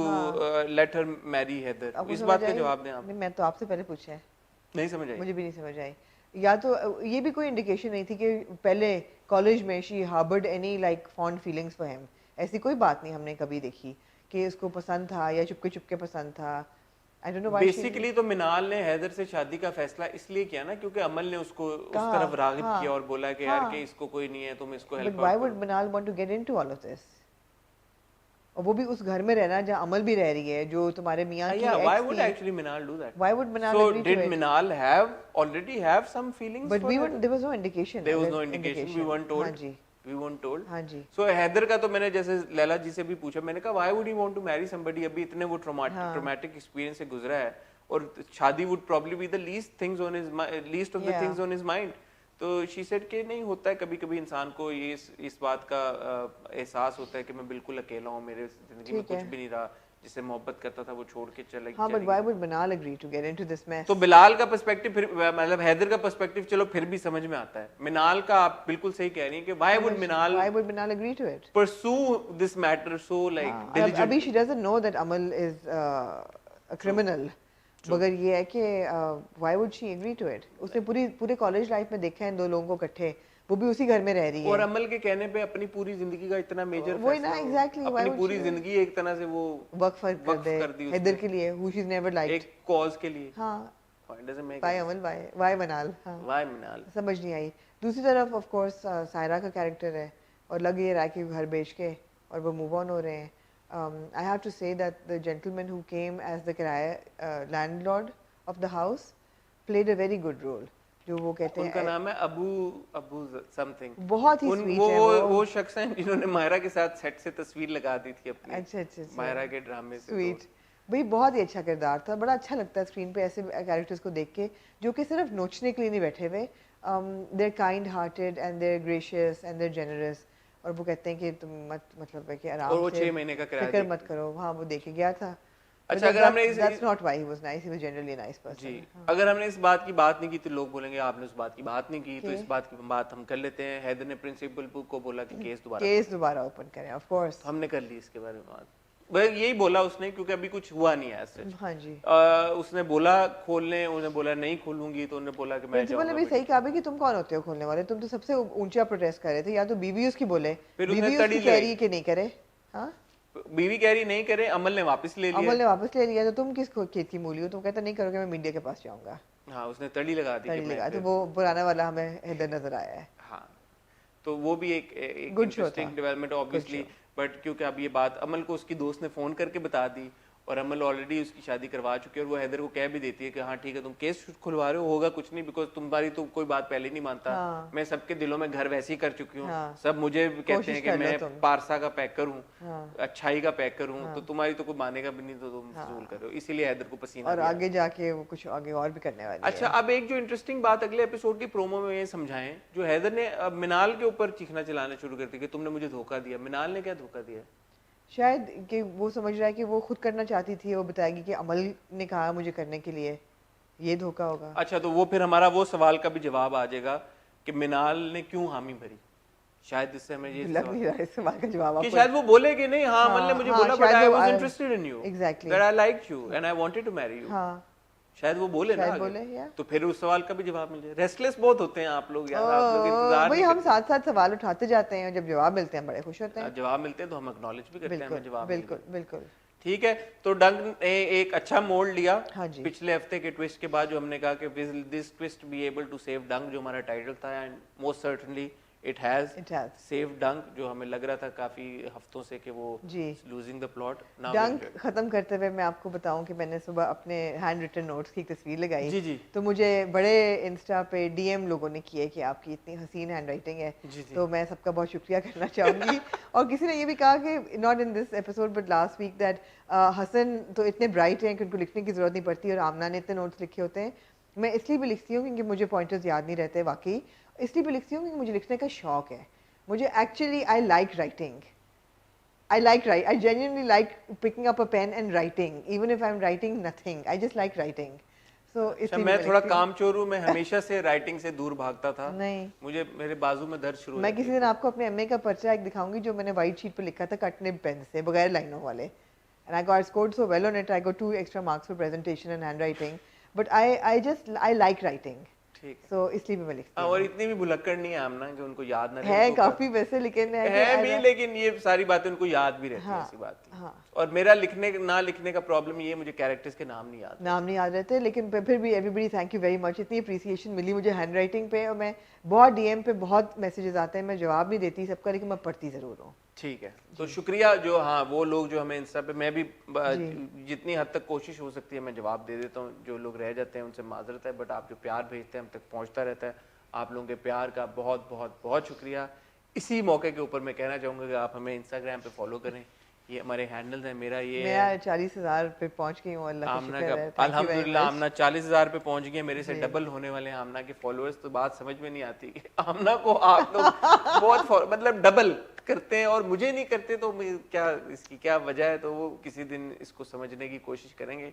let her marry Heather? आपको इस समझ बात का आई? जवाब दें आप। नहीं, मैं तो आपसे पहले पूछा है, नहीं समझ आई। मुझे भी नहीं समझ आई। या तो ये भी कोई इंडिकेशन नहीं थी कि पहले कॉलेज में she harboured any like fond feelings for him, ऐसी कोई बात नहीं हमने कभी देखी कि उसको पसंद था या चुपके चुपके पसंद था। आई डोंट नो व्हाई बेसिकली तो मिनाल ने हैदर से शादी का फैसला इसलिए किया ना क्योंकि अमल ने उसको उस कहा, तरफ रागिब हाँ, किया और बोला कि यार हाँ। कि इसको कोई नहीं है, तुम इसको बट हेल्प व्हाई करो। Would Minal want to get into all of this? और वो भी उस घर में रहना जहाँ अमल भी रह रही है, जो तुम्हारे मियाँ की Yeah, why ex would थी। actually Minal do that? Why would Minal So agree to did it? Minal already have some feelings But for we her? weren't, there was no indication. There was no अगर indication. We weren't told. हाँ जी, We weren't told. हाँ जी। So Haider का तो मैंने जैसे लैला जी से भी पूछा, मैंने कहा why would he want to marry somebody, अभी इतने वो traumatic experience से गुजरा है और शादी would probably be the least of the Yeah. things on his mind. तो she said कि नहीं, होता है कभी कभी इंसान को ये इस बात का एहसास होता है कि मैं बिल्कुल अकेला हूँ, मेरे जिंदगी में ठीक कुछ है। भी नहीं रहा, जिससे मोहब्बत करता था वो छोड़ के चला हाँ, but चली why गई। would Minal agree to get into this mess? तो बिलाल का पर्सपेक्टिव फिर मतलब हैदर का पर्सपेक्टिव चलो फिर भी समझ में आता है। मिनाल का आप बिल्कुल सही कह रही हैं कि why would Minal Why would Minal agree to it? pursue this matter so like हाँ, अब diligently? अभी she doesn't know that Amal is a criminal. मगर ये है कि why would she agree to it? उसने पूरे कॉलेज लाइफ में देखा है इन दो लोगों को इकट्ठे, वो भी उसी घर में रह रही और है। अमल के कहने पे अपनी पूरी जिंदगी का इतना मेजर वही ना, exactly, why अपनी would पूरी she- जिंदगी एक तरह से वो वक्फ कर वक्फ दे कर दी हैदर उसने। के लिए, who she's never liked. एक कॉज के लिए। हाँ, It doesn't make why sense. Amal, why Minal? हाँ, Why मिनाल? समझ नहीं आई। दूसरी तरफ ऑफ कोर्स सायरा का कैरेक्टर है और लग ये रहा है कि घर बेच के और वो मूव ऑन हो रहे हैं। I have to say that the gentleman who came as the kiraya landlord of the house played a very good role. जो वो कहते उनका हैं नाम है अबू समथिंग। बहुत ही स्वीट है वो शख्स हैं जिन्होंने मायरा के साथ सेट से तस्वीर लगा दी थी अपनी, अच्छा मायरा के ड्रामे से। स्वीट भाई, बहुत ही अच्छा किरदार था। बड़ा अच्छा लगता है स्क्रीन पे ऐसे कैरेक्टर्स को देख के जो कि सिर्फ नोचने के लिए नहीं बैठे हुए। They're kind hearted and they're gracious and they're generous. और वो कहते हैं कि तुम मतलब है कि और आराम वो से 6 महीने का किराया फिक्र दे- मत करो। हाँ, वो देखे गया था। अच्छा, अगर हमने that's not why he was nice, he was generally a nice जी, पर्सन। अगर हमने इस बात की बात नहीं की तो लोग बोलेंगे आपने उस बात की बात नहीं की, तो इस बात की बात हम कर लेते हैं। हैदर ने प्रिंसिपल को बोला कि केस दोबारा, केस दोबारा ओपन करें, ऑफ कोर्स। हमने कर ली इसके बारे में बात। वह यही बोला उसने क्योंकि अभी कुछ हुआ नहीं है ऐसे। हाँ जी, उसने बोला खोलने, उन्होंने बोला नहीं खोलूंगी, तो उन्होंने बोला कि मैं प्रिंसिपल ने भी जाऊंगा। सही कहा कि तुम कौन होते हो खोलने वाले, तुम तो सबसे ऊंचा प्रोटेस्ट कर रहे थे। या तो बीवी उसकी बोले, फिर उसने बीवी तड़ी उसकी कह लगाई। रही है कि नहीं करे। हाँ, बीवी कह रही नहीं करे, अमल ने वापस ले अमल लिया। ने वापस ले लिया, तो तुम किस खेत की मूली हो? तुम कहता नहीं करोगे, मैं मीडिया के पास जाऊंगा। हाँ, उसने तड़ी लगा दी कि तड़ी मैं लगा, तो फिर- वो पुराना वाला हमें हैदर नजर आया है। हाँ, तो वो भी एक Good show इंटरेस्टिंग था। Development obviously. बट क्योंकि अब ये बात अमल को उसकी दोस्त ने फोन करके बता दी और अमल ऑलरेडी उसकी शादी करवा चुकी है, और वो हैदर को कह भी देती है कि हाँ ठीक है, तुम केस खुलवा रहे हो, होगा कुछ नहीं, बिकॉज तुम्हारी तो कोई बात पहले नहीं मानता। हाँ। मैं सबके दिलों में घर वैसे ही कर चुकी हूँ। हाँ। सब मुझे कहते कोशिश हैं कि कर लो मैं तुम। पारसा का पैकर हूँ, हाँ। अच्छाई का पैकर हूँ, तो तुम्हारी तो कोई मानेगा भी नहीं, तो तुम फजूल कर रहे हो। इसीलिए हैदर को पसीना और भी आया। आगे जाके वो कुछ आगे और भी करने वाली अच्छा, अब एक जो इंटरेस्टिंग बात अगले एपिसोड की प्रोमो में ये समझाएं, जो हैदर ने अब मिनाल के ऊपर चीखना चलाना शुरू कर दी कि तुमने मुझे धोखा दिया। मिनाल ने क्या धोखा दिया? शायद कि वो समझ रहा है कि वो खुद करना चाहती थी, वो बताएगी कि अमल ने कहा मुझे करने के लिए, ये धोखा होगा। अच्छा, तो वो फिर हमारा वो सवाल का भी जवाब आ जाएगा कि मिनाल ने क्यों हामी भरी। शायद इससे हमें ये लग नहीं रहा इस सवाल का जवाब कि आपको शायद वो बोले कि नहीं, हाँ मतलब मुझे बोला, बट आई वाज शायद interested in you, Exactly. That I like you and I wanted to marry you. हाँ शायद वो बोले ना शायद आगे। बोले, या तो फिर उस सवाल का भी जवाब मिल जाए। रेस्टलेस बहुत होते हैं आप लोग यार, आप लोग इंतजार वही नहीं हम साथ साथ सवाल उठाते जाते हैं, जब जवाब मिलते हैं बड़े खुश होते हैं। करते। जवाब मिलते हैं तो हम एक्नॉलेज भी करते हैं, हमें बिल्कुल जवाब मिल बिल्कुल गया। बिल्कुल। ठीक है, तो डंग ने एक अच्छा मोड़ लिया हाँ जी। पिछले हफ्ते के ट्विस्ट के बाद, जो हमने कहा कि will this twist be able to save Dunk, जो हमारा टाइटल था, and most certainly it has It has. Save Dunk, जो हमें लग रहा था काफी हफ्तों से कि वो जी। Losing the plot. डंक खत्म करते हुए मैं आपको बताऊं कि मैंने सुबह अपने हैंड रिटन नोट्स की एक तस्वीर लगाई। जी, जी। तो मुझे बड़े इंस्टा पे डीएम लोगों ने किए कि आपकी इतनी हसीन हैंड राइटिंग है। जी, जी। तो मैं सबका बहुत शुक्रिया करना चाहूंगी। और किसी ने ये भी कहा कि not in this episode but last week that Hasan तो इतने ब्राइट हैं कि उनको लिखने की जरूरत नहीं पड़ती, और आमना ने इतने नोट्स लिखे होते हैं। मैं इसलिए भी लिखती हूँ क्योंकि मुझे पॉइंटर्स याद नहीं रहते वाकई, इसलिए भी लिखती हूँ क्योंकि मुझे लिखने का शौक है। मुझे actually I like writing, I like write. I genuinely like picking up a pen and writing, even if I'm writing nothing. I just like writing. So अच्छा, मैं थोड़ा कामचोर हूँ, मैं हमेशा से राइटिंग से दूर भागता था। नहीं, मुझे मेरे बाजू में दर्द शुरू हो मैं जाती किसी दिन आपको अपने एमए का पर्चा एक दिखाऊंगी जो मैंने व्हाइट शीट पे लिखा था कट निब पेन से, बगैर लाइनों वाले। And I got scored so well on it. I got 2 extra marks for presentation and handwriting. But I like writing. ठीक है। So इसलिए भी मैं लिखती और हूँ। इतनी भी भुलक्कड़ नहीं है आमना कि उनको याद ना रहे। है उनको काफी वैसे, लेकिन है भी, लेकिन ये सारी बातें उनको याद भी रहती है, हाँ, ऐसी बात है। हाँ। और मेरा लिखने ना लिखने का प्रॉब्लम ये है, मुझे कैरेक्टर्स के नाम नहीं याद। नाम नहीं याद रहते, लेकिन फिर भी everybody thank you very much. इतनी अप्रिसिएशन मिली मुझे हैंड राइटिंग पे, और मैं बहुत डीएम पे बहुत मैसेजेस आते हैं, मैं जवाब नहीं देती सबका, लेकिन मैं पढ़ती ज़रूर हूँ। ठीक है, तो शुक्रिया जो, हाँ वो लोग जो हमें इंस्टा पे, मैं भी जी। जितनी हद तक कोशिश हो सकती है मैं जवाब दे देता हूँ। जो लोग रह जाते हैं उनसे माजरत है, बट आप जो प्यार भेजते हैं हम तक पहुँचता रहता है। आप लोगों के प्यार का बहुत बहुत बहुत शुक्रिया। इसी मौके के ऊपर मैं कहना चाहूँगा कि आप हमें इंस्टाग्राम पे फॉलो करें, ये हमारे हैंडल्स हैं। मेरा ये है, मैं 40,000 पे पहुंच गई हूँ, अल्लाह का आमना शुक्र का है। Thank you very अल्हम्दुलिल्लाह, much. आमना 40,000 पे पहुंच गए, मेरे से जी। डबल होने वाले हैं आमना के फॉलोअर्स। तो बात समझ में नहीं आती कि आमना को आप लोग बहुत मतलब डबल करते हैं और मुझे नहीं करते, तो क्या इसकी क्या वजह है? तो वो किसी दिन इसको समझने की कोशिश करेंगे।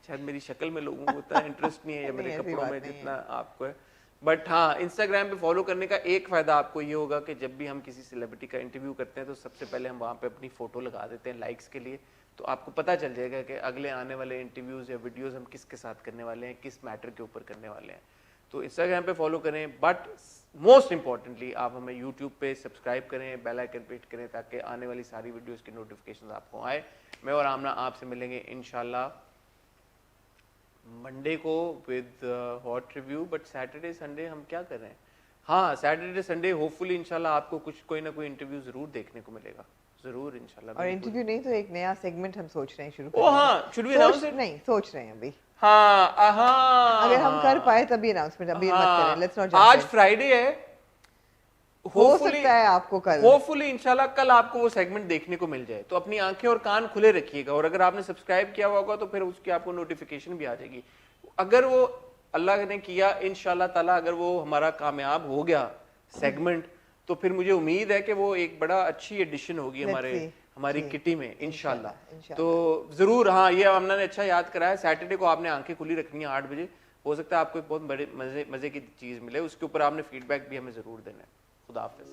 शायद मेरी शक्ल में लोगों को उतना इंटरेस्ट नहीं है या मेरे नहीं, ऐसी कपड़ों बात में नहीं जितना आपको है। बट हाँ, इंस्टाग्राम पे फॉलो करने का एक फायदा आपको ये होगा कि जब भी हम किसी सेलिब्रिटी का इंटरव्यू करते हैं तो सबसे पहले हम वहाँ पे अपनी फोटो लगा देते हैं लाइक्स के लिए। तो आपको पता चल जाएगा कि अगले आने वाले इंटरव्यूज या वीडियोस हम किसके साथ करने वाले हैं, किस मैटर के ऊपर करने वाले हैं। तो इंस्टाग्राम पे फॉलो करें, बट मोस्ट इंपॉर्टेंटली आप हमें यूट्यूब पे सब्सक्राइब करें, बेल आइकन पे हिट करें, ताकि आने वाली सारी वीडियोस की नोटिफिकेशन आपको आए। मैं और आमना आपसे मिलेंगे इंशाल्लाह मंडे को with hot review. But Saturday Sunday हम क्या कर रहे हैं? हाँ, सैटरडे संडे होपफुली इंशाल्लाह आपको कुछ कोई ना कोई इंटरव्यू जरूर देखने को मिलेगा, जरूर इंशाल्लाह। और इंटरव्यू नहीं तो एक नया सेगमेंट हम सोच रहे हैं शुरू ओ करने हाँ, का। should we announce it? नहीं, सोच रहे हैं अभी। हाँ हाँ, अगर हम कर पाए तभी अनाउंसमेंट, अभी मत करें। लेट्स नॉट आज फ्राइडे है, हो सकता है आपको कल, होपफुली इंशाल्लाह कल आपको वो सेगमेंट देखने को मिल जाए। तो अपनी आंखें और कान खुले रखिएगा, और अगर आपने सब्सक्राइब किया हुआ होगा तो फिर उसकी आपको नोटिफिकेशन भी आ जाएगी। अगर वो अल्लाह ने किया इंशाल्लाह ताला, अगर वो हमारा कामयाब हो गया सेगमेंट, तो फिर मुझे उम्मीद है कि वो एक बड़ा अच्छी एडिशन होगी हमारी किटी में इंशाल्लाह। तो जरूर, हाँ ये आमना ने अच्छा याद कराया, सैटरडे को आपने आंखें खुली रखनी है 8 बजे। हो सकता है आपको एक बहुत बड़े मजे की चीज मिले, उसके ऊपर आपने फीडबैक भी हमें जरूर देना है। खुदा हाफिज।